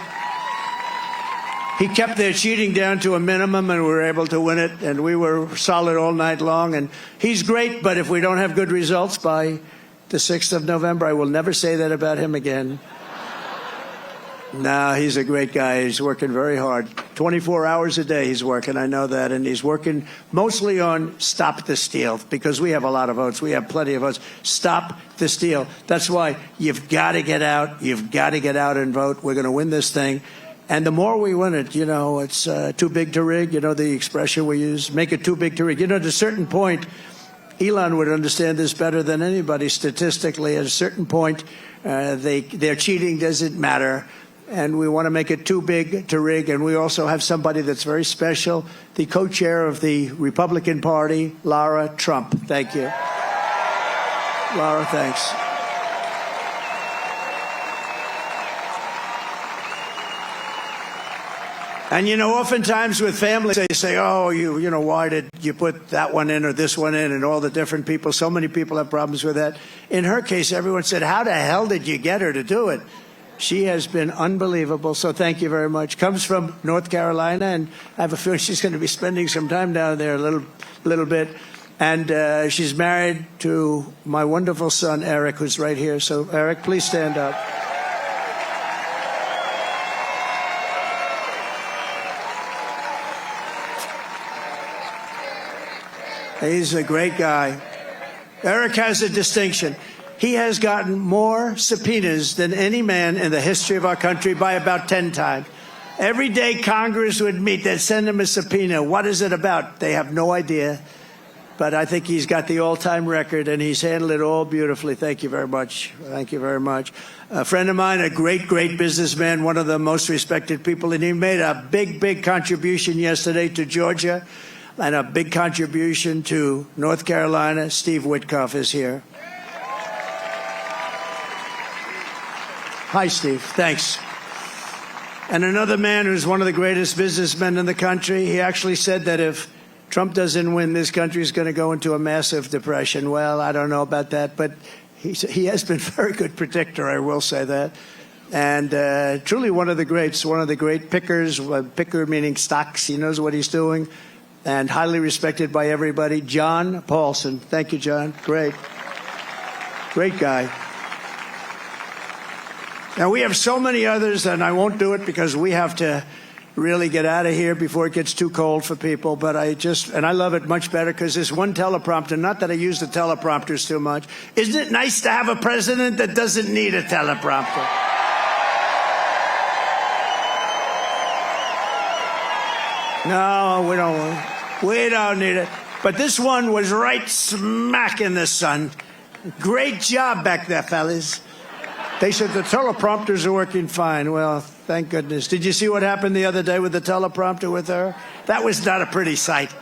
He kept their cheating down to a minimum, and we were able to win it, and we were solid all night long. And he's great, but if we don't have good results by the 6th of November, I will never say that about him again. No, he's a great guy. He's working very hard. 24 hours a day he's working, I know that. And he's working mostly on Stop the Steal, because we have a lot of votes. We have plenty of votes. Stop the Steal. That's why you've got to get out. You've got to get out and vote. We're going to win this thing. And the more we win it, you know, it's too big to rig. You know the expression we use, make it too big to rig. You know, at a certain point, Elon would understand this better than anybody statistically. At a certain point, their cheating doesn't matter. And we want to make it too big to rig. And we also have somebody that's very special, the co-chair of the Republican Party, Lara Trump. Thank you. Lara, thanks. And, you know, oftentimes with families, they say, oh, you know, why did you put that one in or this one in, and all the different people. So many people have problems with that. In her case, everyone said, how the hell did you get her to do it? She has been unbelievable, so thank you very much. Comes from North Carolina, and I have a feeling she's going to be spending some time down there a little bit. And she's married to my wonderful son, Eric, who's right here. So, Eric, please stand up. He's a great guy. Eric has a distinction. He has gotten more subpoenas than any man in the history of our country by about 10 times. Every day Congress would meet, they'd send him a subpoena. What is it about? They have no idea. But I think he's got the all-time record, and he's handled it all beautifully. Thank you very much. Thank you very much. A friend of mine, a great, great businessman, one of the most respected people, and he made a big, big contribution yesterday to Georgia and a big contribution to North Carolina. Steve Witkoff is here. Hi, Steve. Thanks. And another man who's one of the greatest businessmen in the country, he actually said that if Trump doesn't win, this country is going to go into a massive depression. Well, I don't know about that, but he has been a very good predictor, I will say that. And truly one of the greats, one of the great pickers, picker meaning stocks. He knows what he's doing, and highly respected by everybody. John Paulson. Thank you, John. Great. Great guy. Now, we have so many others, and I won't do it because we have to really get out of here before it gets too cold for people. But I love it much better because there's one teleprompter. Not that I use the teleprompters too much. Isn't it nice to have a president that doesn't need a teleprompter? No, we don't need it. But this one was right smack in the sun. Great job back there, fellas. They said the teleprompters are working fine. Well, thank goodness. Did you see what happened the other day with the teleprompter with her? That was not a pretty sight.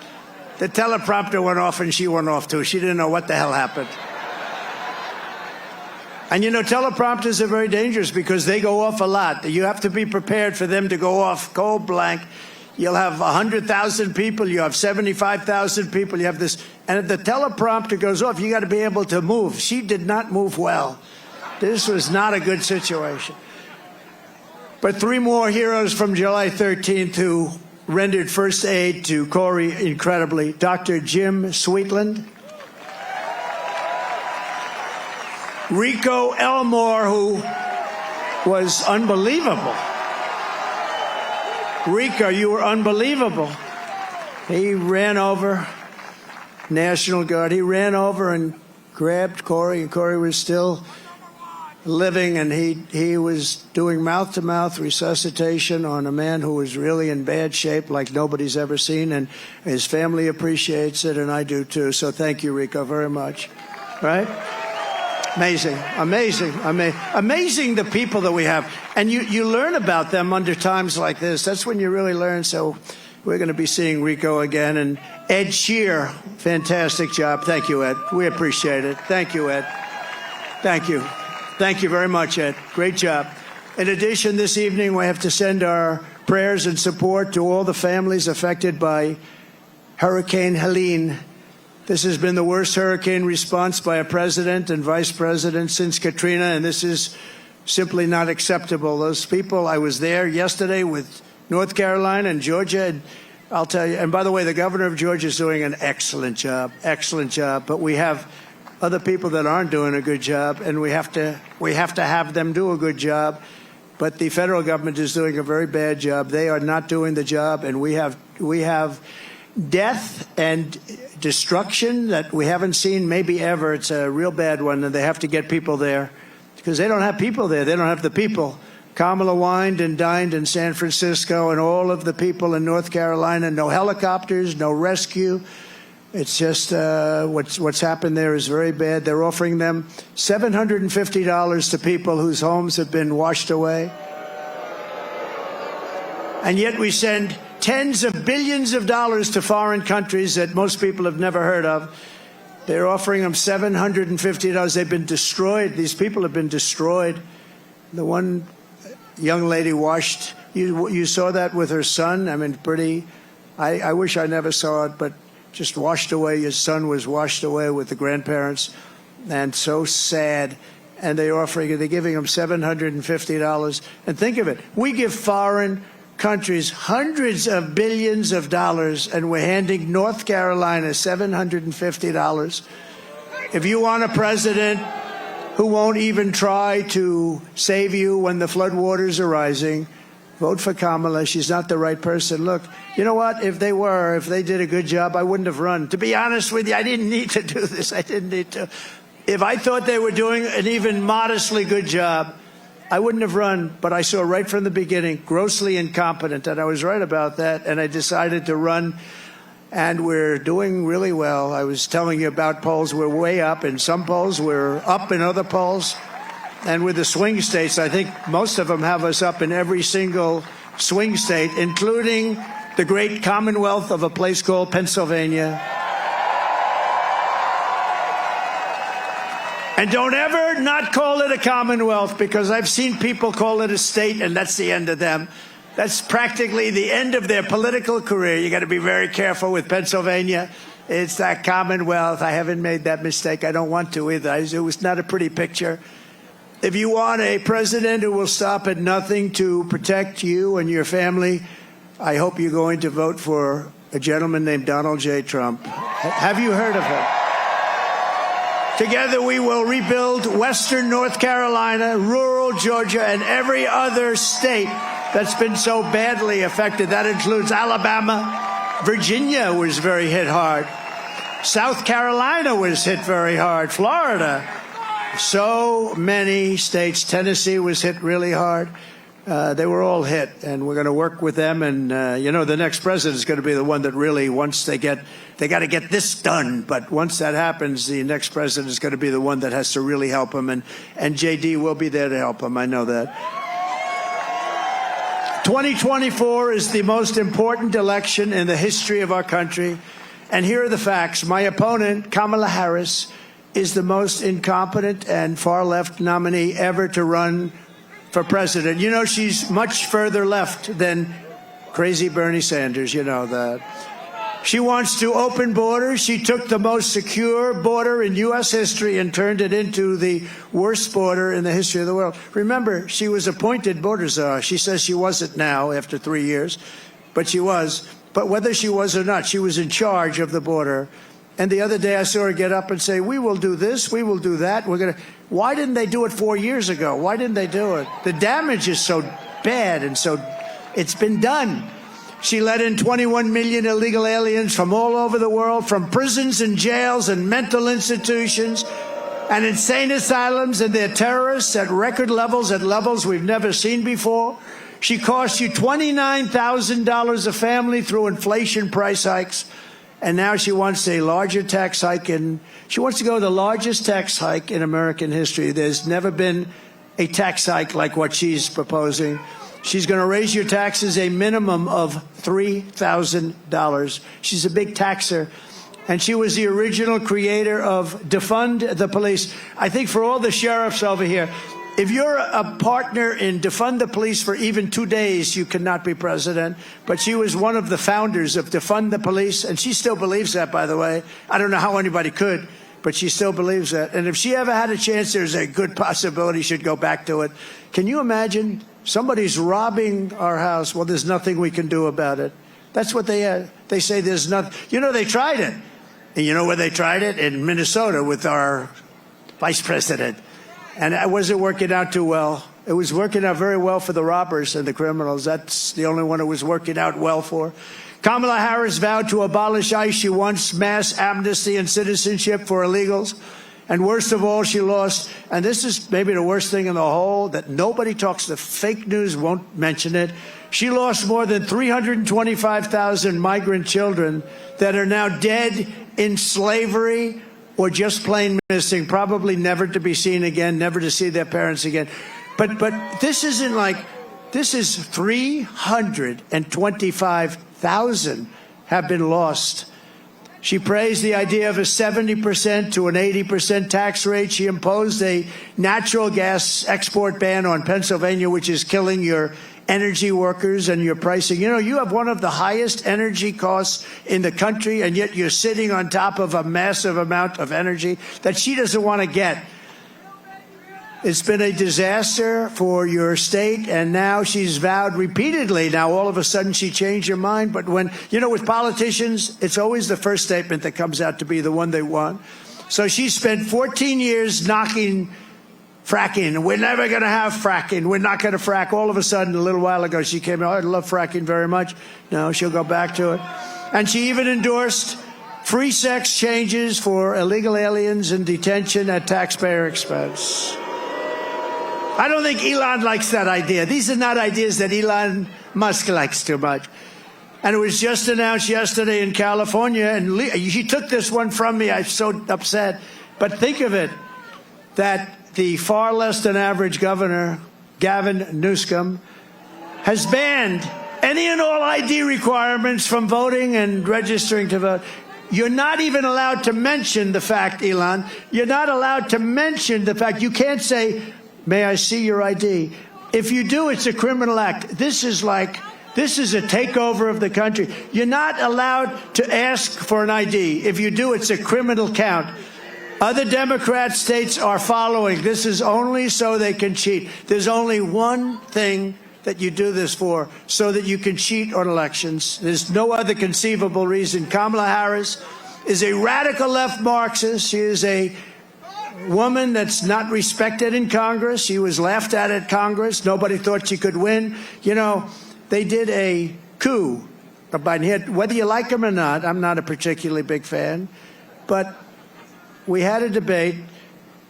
The teleprompter went off and she went off too. She didn't know what the hell happened. And you know, teleprompters are very dangerous because they go off a lot. You have to be prepared for them to go off cold blank. You'll have 100,000 people. You have 75,000 people. You have this. And if the teleprompter goes off, you got to be able to move. She did not move well. This was not a good situation. But three more heroes from July 13th who rendered first aid to Corey incredibly. Dr. Jim Sweetland. Rico Elmore, who was unbelievable. Rico, you were unbelievable. He ran over, National Guard. He ran over and grabbed Corey, and Corey was still living, and he was doing mouth-to-mouth resuscitation on a man who was really in bad shape like nobody's ever seen, and his family appreciates it, and I do too. So thank you, Rico, very much. Right? Amazing, amazing, amazing the people that we have. And you learn about them under times like this. That's when you really learn. So we're going to be seeing Rico again. And Ed Shear, fantastic job. Thank you, Ed. We appreciate it. Thank you, Ed. Thank you. Thank you very much, Ed. Great job. In addition, this evening we have to send our prayers and support to all the families affected by Hurricane Helene. This has been the worst hurricane response by a president and vice president since Katrina, and this is simply not acceptable. Those people, I was there yesterday with North Carolina and Georgia, and I'll tell you, and by the way, the governor of Georgia is doing an excellent job, but we have other people that aren't doing a good job, and we have to have them do a good job. But the federal government is doing a very bad job. They are not doing the job, and we have death and destruction that we haven't seen maybe ever. It's a real bad one, and they have to get people there because they don't have people there. They don't have the people. Kamala wined and dined in San Francisco, and all of the people in North Carolina, no helicopters, no rescue. It's just what's happened there is very bad. They're offering them $750 to people whose homes have been washed away. And yet we send tens of billions of dollars to foreign countries that most people have never heard of. They're offering them $750. They've been destroyed. These people have been destroyed. The one young lady washed, you saw that with her son. I mean, pretty, I wish I never saw it, but just washed away. His son was washed away with the grandparents, and so sad. And they're giving them $750. And think of it, we give foreign countries hundreds of billions of dollars, and we're handing North Carolina $750. If you want a president who won't even try to save you when the floodwaters are rising, vote for Kamala. She's not the right person. Look, you know what? If they did a good job, I wouldn't have run. To be honest with you, I didn't need to do this. I didn't need to. If I thought they were doing an even modestly good job, I wouldn't have run. But I saw right from the beginning, grossly incompetent, and I was right about that, and I decided to run. And we're doing really well. I was telling you about polls. We're way up in some polls. We're up in other polls. And with the swing states, I think most of them have us up in every single swing state, including the great commonwealth of a place called Pennsylvania. And don't ever not call it a commonwealth, because I've seen people call it a state, and that's the end of them. That's practically the end of their political career. You got to be very careful with Pennsylvania. It's that commonwealth. I haven't made that mistake. I don't want to either. It was not a pretty picture. If you want a president who will stop at nothing to protect you and your family, I hope you're going to vote for a gentleman named Donald J. Trump. Have you heard of him? Together we will rebuild Western North Carolina, rural Georgia, and every other state that's been so badly affected. That includes Alabama. Virginia was very hit hard. South Carolina was hit very hard. Florida. So many states. Tennessee was hit really hard. They were all hit, and we're going to work with them. And, the next president is going to be the one that really, once they got to get this done. But once that happens, the next president is going to be the one that has to really help them. And J.D. will be there to help them. I know that. 2024 is the most important election in the history of our country. And here are the facts. My opponent, Kamala Harris, is the most incompetent and far-left nominee ever to run for president. You know, she's much further left than crazy Bernie Sanders. You know that. She wants to open borders. She took the most secure border in U.S. history and turned it into the worst border in the history of the world. Remember, she was appointed border czar. She says she wasn't now after 3 years, but she was. But whether she was or not, she was in charge of the border. And the other day I saw her get up and say, we will do this, we will do that. Why didn't they do it 4 years ago? Why didn't they do it? The damage is so bad, and so it's been done. She let in 21 million illegal aliens from all over the world, from prisons and jails and mental institutions and insane asylums, and they're terrorists at record levels, at levels we've never seen before. She cost you $29,000 a family through inflation price hikes. And now she wants a larger tax hike, and she wants to go the largest tax hike in American history. There's never been a tax hike like what she's proposing. She's going to raise your taxes a minimum of $3,000. She's a big taxer. And she was the original creator of Defund the Police. I think for all the sheriffs over here, if you're a partner in Defund the Police for even 2 days, you cannot be president. But she was one of the founders of Defund the Police, and she still believes that, by the way. I don't know how anybody could, but she still believes that. And if she ever had a chance, there's a good possibility she'd go back to it. Can you imagine? Somebody's robbing our house. Well, there's nothing we can do about it. That's what they say. There's nothing. You know, they tried it. And you know where they tried it? In Minnesota with our vice president. And it wasn't working out too well. It was working out very well for the robbers and the criminals. That's the only one it was working out well for. Kamala Harris vowed to abolish ICE. She wants mass amnesty and citizenship for illegals. And worst of all, she lost, and this is maybe the worst thing in the whole, that nobody talks, the fake news won't mention it. She lost more than 325,000 migrant children that are now dead in slavery or just plain missing, probably never to be seen again, never to see their parents again. But this isn't like, this is 325,000 have been lost. She praised the idea of a 70% to an 80% tax rate. She imposed a natural gas export ban on Pennsylvania, which is killing your energy workers and your pricing. You know, you have one of the highest energy costs in the country, and yet you're sitting on top of a massive amount of energy that she doesn't want to get. It's been a disaster for your state, and now she's vowed repeatedly. Now, all of a sudden, she changed her mind. But when, you know, with politicians, it's always the first statement that comes out to be the one they want. So she spent 14 years knocking fracking. We're never going to have fracking. We're not going to frack. All of a sudden, a little while ago, she came out, I love fracking very much. No, she'll go back to it. And she even endorsed free sex changes for illegal aliens in detention at taxpayer expense. I don't think Elon likes that idea. These are not ideas that Elon Musk likes too much. And it was just announced yesterday in California, and he took this one from me. I'm so upset. But think of it, that the far less than average governor, Gavin Newsom, has banned any and all ID requirements from voting and registering to vote. You're not even allowed to mention the fact, Elon, you're not allowed to mention the fact. You can't say, may I see your ID? If you do, it's a criminal act. This is a takeover of the country. You're not allowed to ask for an ID. If you do, it's a criminal count. Other Democrat states are following. This is only so they can cheat. There's only one thing that you do this for, so that you can cheat on elections. There's no other conceivable reason. Kamala Harris is a radical left Marxist. She is a woman that's not respected in Congress. She was laughed at Congress. Nobody thought she could win. You know, they did a coup. Whether you like him or not, I'm not a particularly big fan, but we had a debate,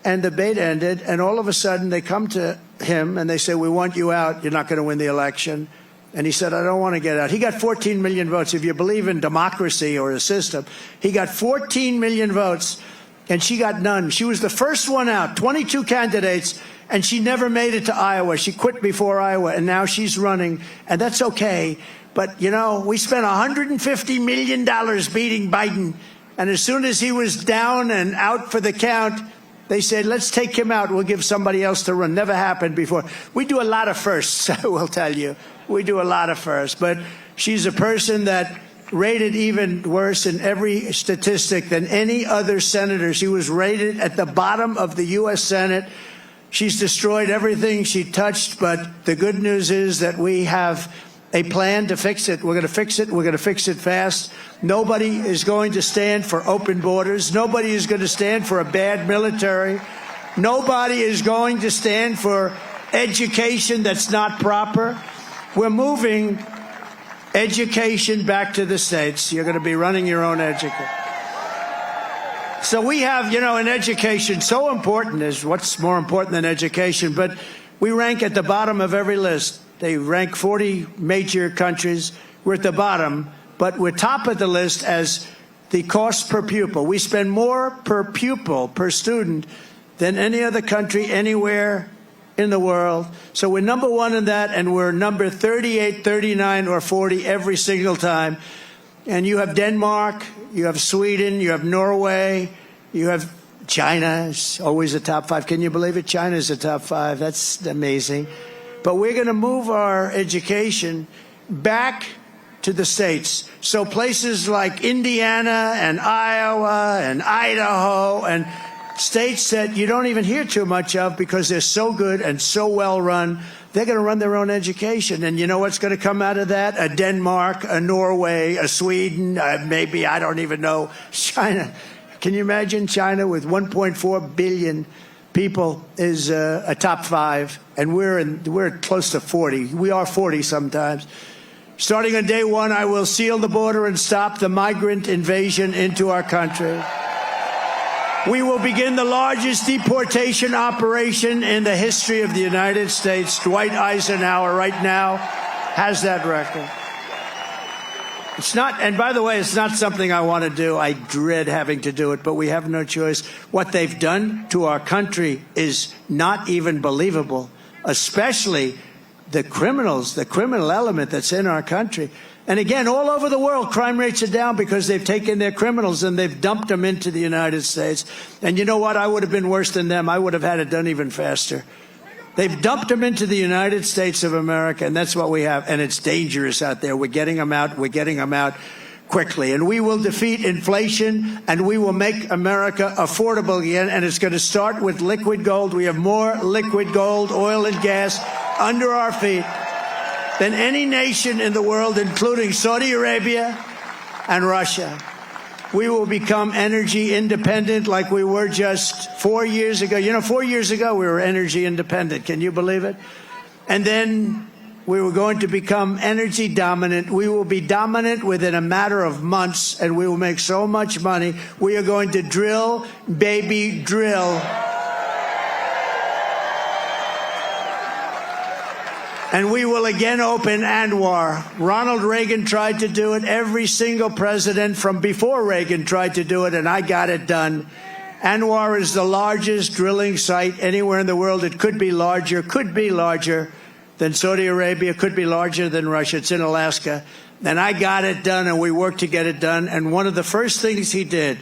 and the debate ended, and all of a sudden they come to him and they say, we want you out. You're not going to win the election. And he said, I don't want to get out. He got 14 million votes. If you believe in democracy or a system, he got 14 million votes. And she got none. She was the first one out, 22 candidates, and she never made it to Iowa. She quit before Iowa, and now she's running, and that's okay. But, you know, we spent $150 million beating Biden, and as soon as he was down and out for the count, they said, let's take him out. We'll give somebody else to run. Never happened before. We do a lot of firsts, I will tell you. We do a lot of firsts. But she's a person that rated even worse in every statistic than any other senator. She was rated at the bottom of the U.S. Senate. She's destroyed everything she touched, but the good news is that we have a plan to fix it. We're going to fix it. We're going to fix it fast. Nobody is going to stand for open borders. Nobody is going to stand for a bad military. Nobody is going to stand for education that's not proper. We're moving education back to the states. You're going to be running your own education. So we have, you know, in education, so important is what's more important than education, but we rank at the bottom of every list. They rank 40 major countries. We're at the bottom, but we're top of the list as the cost per pupil. We spend more per pupil, per student, than any other country anywhere in the world. So we're number one in that, and we're number 38, 39, or 40 every single time. And you have Denmark, you have Sweden, you have Norway, you have China. It's always a top five. Can you believe it? China's a top five. That's amazing. But we're going to move our education back to the states. So places like Indiana and Iowa and Idaho and states that you don't even hear too much of because they're so good and so well run, they're going to run their own education. And you know what's going to come out of that? A Denmark, a Norway, a Sweden, maybe, I don't even know, China. Can you imagine China with 1.4 billion people is a top five, and we're close to 40. We are 40 sometimes. Starting on day one, I will seal the border and stop the migrant invasion into our country. We will begin the largest deportation operation in the history of the United States. Dwight Eisenhower right now has that record. It's not, and by the way, it's not something I want to do. I dread having to do it, but we have no choice. What they've done to our country is not even believable, especially the criminals, the criminal element that's in our country. And again, all over the world, crime rates are down because they've taken their criminals and they've dumped them into the United States. And you know what? I would have been worse than them. I would have had it done even faster. They've dumped them into the United States of America, and that's what we have. And it's dangerous out there. We're getting them out. We're getting them out quickly. And we will defeat inflation, and we will make America affordable again. And it's going to start with liquid gold. We have more liquid gold, oil, and gas under our feet than any nation in the world, including Saudi Arabia and Russia. We will become energy independent like we were just 4 years ago. You know, 4 years ago, we were energy independent. Can you believe it? And then we were going to become energy dominant. We will be dominant within a matter of months, and we will make so much money. We are going to drill, baby, drill. And we will again open Anwar. Ronald Reagan tried to do it. Every single president from before Reagan tried to do it, and I got it done. Anwar is the largest drilling site anywhere in the world. It could be larger than Saudi Arabia, could be larger than Russia. It's in Alaska. And I got it done, and we worked to get it done. And one of the first things he did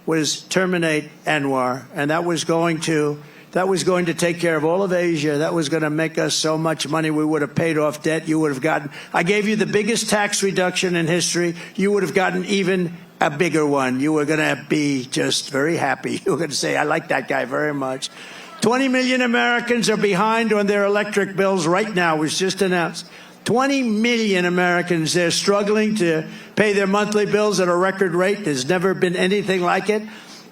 was terminate Anwar, and that was going to take care of all of Asia. That was going to make us so much money. We would have paid off debt. You would have gotten, I gave you the biggest tax reduction in history. You would have gotten even a bigger one. You were going to be just very happy. You were going to say, I like that guy very much. 20 million Americans are behind on their electric bills right now. It was just announced. 20 million Americans, they're struggling to pay their monthly bills at a record rate. There's never been anything like it.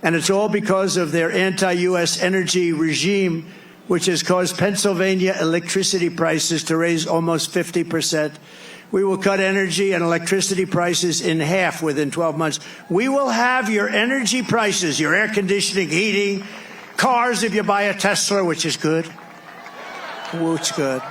And it's all because of their anti-U.S. energy regime, which has caused Pennsylvania electricity prices to raise almost 50%. We will cut energy and electricity prices in half within 12 months. We will have your energy prices, your air conditioning, heating, cars if you buy a Tesla, which is good. Which good.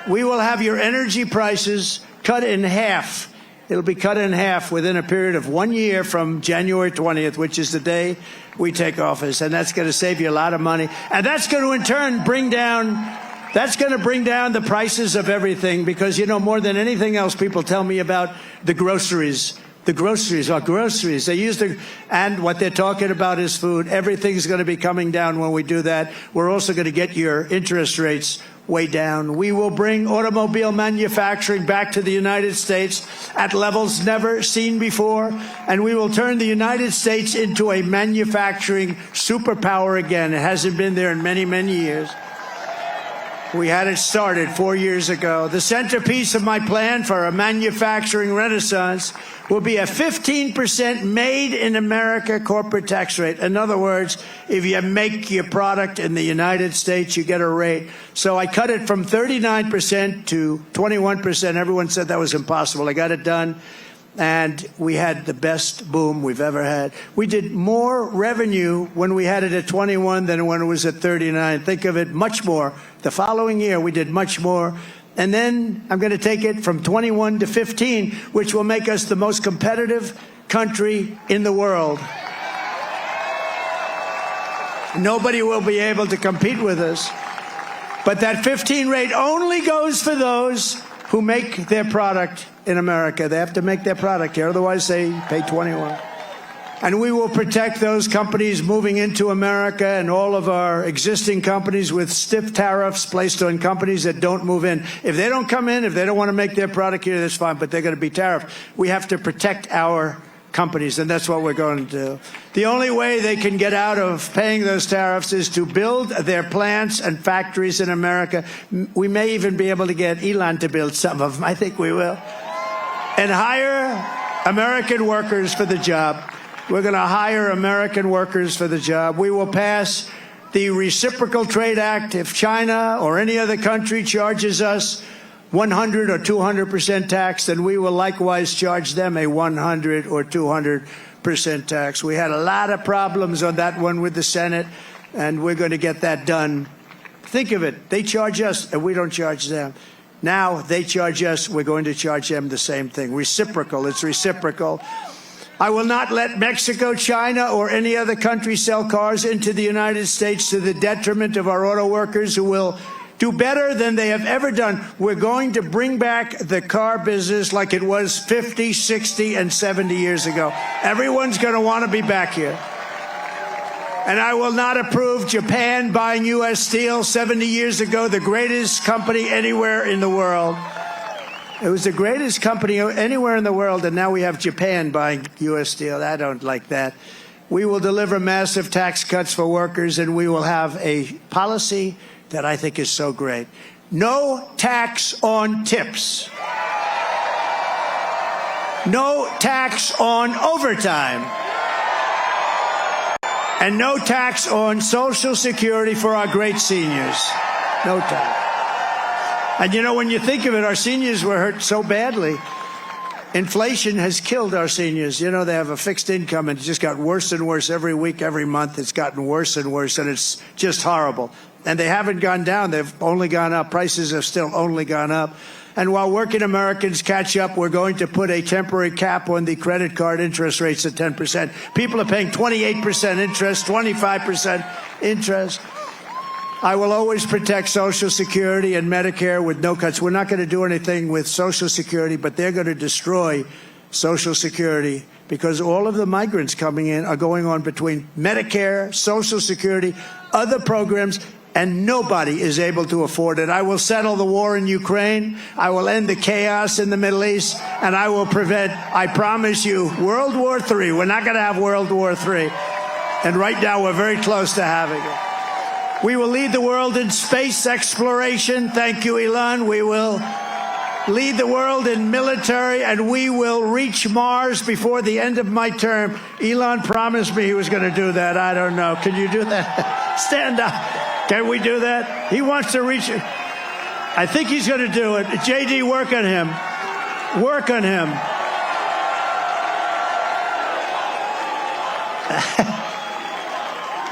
We will have your energy prices cut in half. It'll be cut in half within a period of 1 year from January 20th, which is the day we take office. And that's going to save you a lot of money. And that's going to, in turn, bring down the prices of everything. Because, you know, more than anything else, people tell me about the groceries. The groceries are groceries. They use and what they're talking about is food. Everything's going to be coming down when we do that. We're also going to get your interest rates way down. We will bring automobile manufacturing back to the United States at levels never seen before, and we will turn the United States into a manufacturing superpower again. It hasn't been there in many, many years. We had it started 4 years ago. The centerpiece of my plan for a manufacturing renaissance will be a 15% made in America corporate tax rate. In other words, if you make your product in the United States, you get a rate. So I cut it from 39% to 21%. Everyone said that was impossible. I got it done. And we had the best boom we've ever had. We did more revenue when we had it at 21 than when it was at 39. Think of it, much more. The following year, we did much more. And then I'm going to take it from 21 to 15, which will make us the most competitive country in the world. Nobody will be able to compete with us. But that 15 rate only goes for those who make their product in America. They have to make their product here, otherwise they pay 21. And we will protect those companies moving into America and all of our existing companies with stiff tariffs placed on companies that don't move in. If they don't come in, if they don't want to make their product here, that's fine, but they're going to be tariffed. We have to protect our companies, and that's what we're going to do. The only way they can get out of paying those tariffs is to build their plants and factories in America. We may even be able to get Elon to build some of them. I think we will. And hire American workers for the job. We're going to hire American workers for the job. We will pass the Reciprocal Trade Act. If China or any other country charges us 100 or 200% tax, then we will likewise charge them a 100 or 200% tax. We had a lot of problems on that one with the Senate, and we're going to get that done. Think of it. They charge us, and we don't charge them. Now they charge us. We're going to charge them the same thing. Reciprocal. It's reciprocal. I will not let Mexico, China, or any other country sell cars into the United States to the detriment of our auto workers, who will do better than they have ever done. We're going to bring back the car business like it was 50, 60, and 70 years ago. Everyone's going to want to be back here. And I will not approve Japan buying U.S. Steel 70 years ago, the greatest company anywhere in the world. It was the greatest company anywhere in the world, and now we have Japan buying U.S. Steel. I don't like that. We will deliver massive tax cuts for workers, and we will have a policy that I think is so great. No tax on tips. No tax on overtime. And no tax on Social Security for our great seniors. No tax. And you know, when you think of it, our seniors were hurt so badly. Inflation has killed our seniors. You know, they have a fixed income, and it just got worse and worse every week, every month. It's gotten worse and worse, and it's just horrible. And they haven't gone down. They've only gone up. Prices have still only gone up. And while working Americans catch up, we're going to put a temporary cap on the credit card interest rates at 10%. People are paying 28% interest, 25% interest. I will always protect Social Security and Medicare with no cuts. We're not going to do anything with Social Security, but they're going to destroy Social Security because all of the migrants coming in are going on between Medicare, Social Security, other programs, and nobody is able to afford it. I will settle the war in Ukraine. I will end the chaos in the Middle East, and I will prevent, I promise you, World War III. We're not going to have World War III. And right now, we're very close to having it. We will lead the world in space exploration. Thank you, Elon. We will lead the world in military, and we will reach Mars before the end of my term. Elon promised me he was going to do that. I don't know. Can you do that? Stand up. Can we do that? He wants to reach it. I think he's going to do it. JD, work on him. Work on him.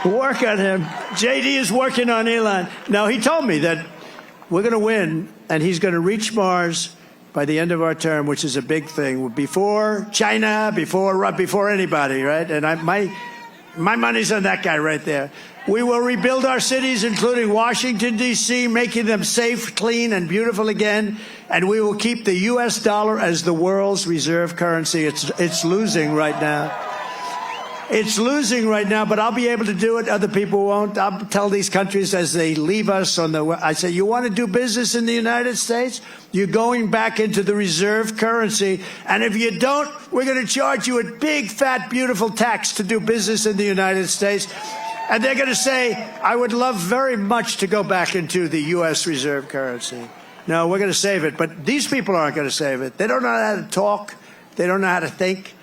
Work on him. JD is working on Elon. Now, he told me that we're going to win, and he's going to reach Mars by the end of our term, which is a big thing. Before China, before anybody, right? And my money's on that guy right there. We will rebuild our cities, including Washington, D.C., making them safe, clean, and beautiful again. And we will keep the U.S. dollar as the world's reserve currency. It's losing right now. It's losing right now, but I'll be able to do it. Other people won't. I'll tell these countries as they leave us I say, you want to do business in the United States? You're going back into the reserve currency. And if you don't, we're going to charge you a big, fat, beautiful tax to do business in the United States. And they're going to say, I would love very much to go back into the U.S. reserve currency. No, we're going to save it. But these people aren't going to save it. They don't know how to talk. They don't know how to think.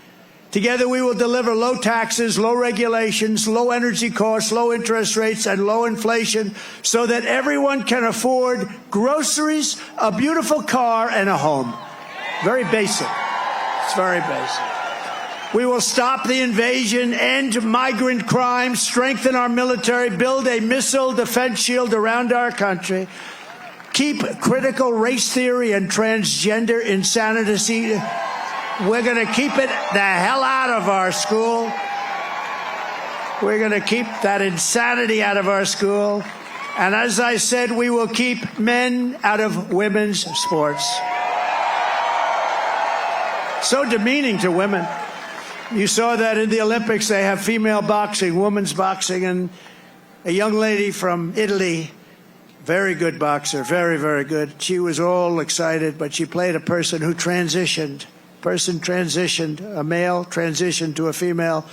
Together, we will deliver low taxes, low regulations, low energy costs, low interest rates, and low inflation so that everyone can afford groceries, a beautiful car, and a home. Very basic. It's very basic. We will stop the invasion, end migrant crime, strengthen our military, build a missile defense shield around our country, keep critical race theory and transgender insanity We're going to keep it the hell out of our school. We're going to keep that insanity out of our school. And as I said, we will keep men out of women's sports. So demeaning to women. You saw that in the Olympics. They have female boxing, women's boxing, and a young lady from Italy, very good boxer, very, very good. She was all excited, but she played a person who transitioned. A male transitioned to a female.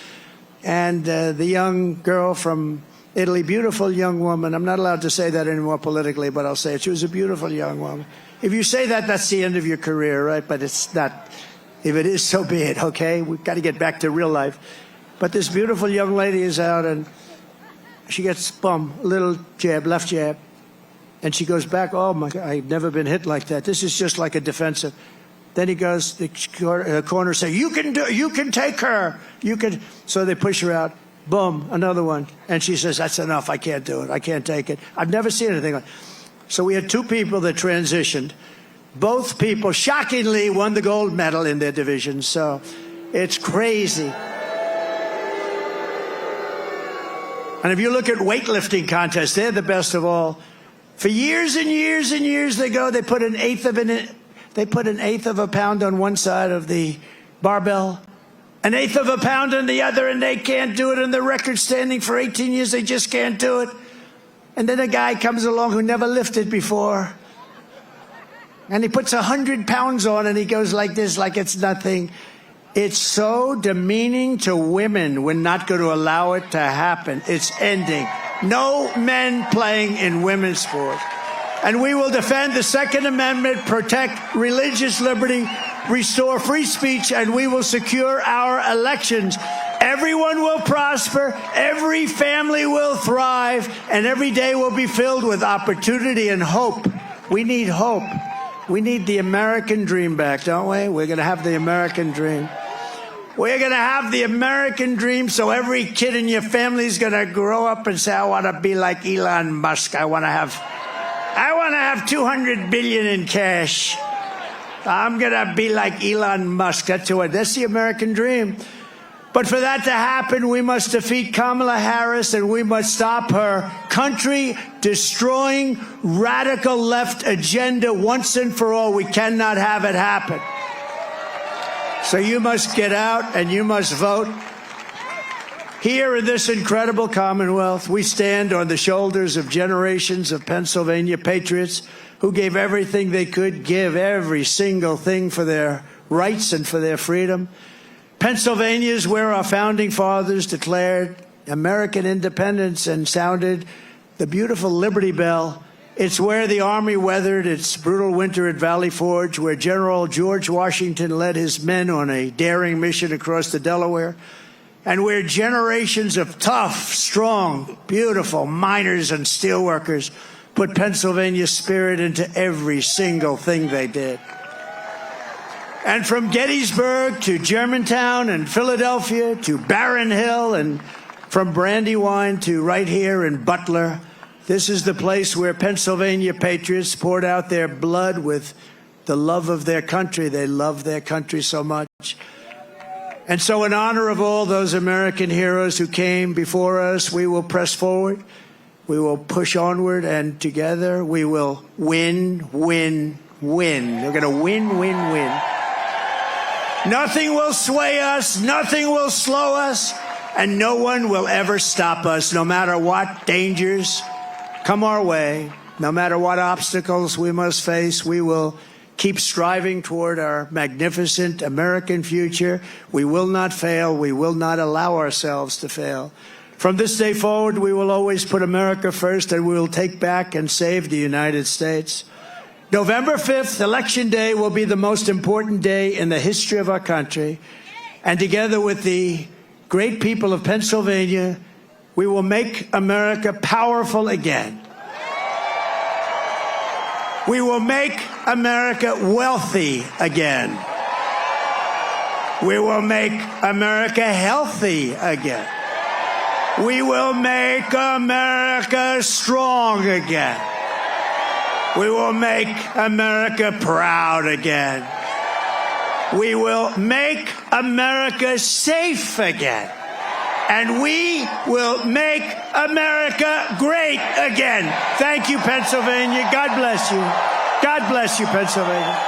And the young girl from Italy, beautiful young woman. I'm not allowed to say that anymore politically, but I'll say it. She was a beautiful young woman. If you say that, that's the end of your career, right? But it's not. If it is, so be it, okay? We've got to get back to real life. But this beautiful young lady is out, and she gets, a little jab, left jab. And she goes back, oh, my God, I've never been hit like that. This is just like a defensive. Then he goes, the corner say, you can take her. You can. So they push her out. Boom, another one. And she says, that's enough. I can't do it. I can't take it. I've never seen anything like it. So we had two people that transitioned. Both people, shockingly, won the gold medal in their division. So it's crazy. And if you look at weightlifting contests, they're the best of all. For years and years and years they put an eighth of a pound on one side of the barbell, an eighth of a pound on the other, and they can't do it. And the record standing for 18 years, they just can't do it. And then a guy comes along who never lifted before, and he puts 100 pounds on, and he goes like this, like it's nothing. It's so demeaning to women. We're not going to allow it to happen. It's ending. No men playing in women's sports. And we will defend the Second Amendment, protect religious liberty, restore free speech, and we will secure our elections. Everyone will prosper, every family will thrive, and every day will be filled with opportunity and hope. We need hope. We need the American dream back, don't we? We're going to have the American dream. We're going to have the American dream, so every kid in your family is going to grow up and say, I want to be like Elon Musk. I want to have 200 billion in cash. I'm going to be like Elon Musk. That's the American dream. But for that to happen, we must defeat Kamala Harris, and we must stop her country-destroying, radical left agenda once and for all. We cannot have it happen. So you must get out and you must vote. Here in this incredible Commonwealth, we stand on the shoulders of generations of Pennsylvania patriots who gave everything they could give, every single thing for their rights and for their freedom. Pennsylvania is where our founding fathers declared American independence and sounded the beautiful Liberty Bell. It's where the Army weathered its brutal winter at Valley Forge, where General George Washington led his men on a daring mission across the Delaware, and where generations of tough, strong, beautiful miners and steelworkers put Pennsylvania's spirit into every single thing they did. And from Gettysburg to Germantown and Philadelphia to Barron Hill, and from Brandywine to right here in Butler, this is the place where Pennsylvania patriots poured out their blood with the love of their country. They love their country so much. And so in honor of all those American heroes who came before us, we will press forward. We will push onward, and together we will win, win, win. We're going to win, win, win. Nothing will sway us, nothing will slow us, and no one will ever stop us, no matter what dangers come our way, no matter what obstacles we must face. We will keep striving toward our magnificent American future. We will not fail. We will not allow ourselves to fail. From this day forward, we will always put America first, and we will take back and save the United States. November 5th, Election Day, will be the most important day in the history of our country. And together with the great people of Pennsylvania, we will make America powerful again. We will make America wealthy again. We will make America healthy again. We will make America strong again. We will make America proud again. We will make America safe again. And we will make America great again. Thank you, Pennsylvania. God bless you. God bless you, Pennsylvania.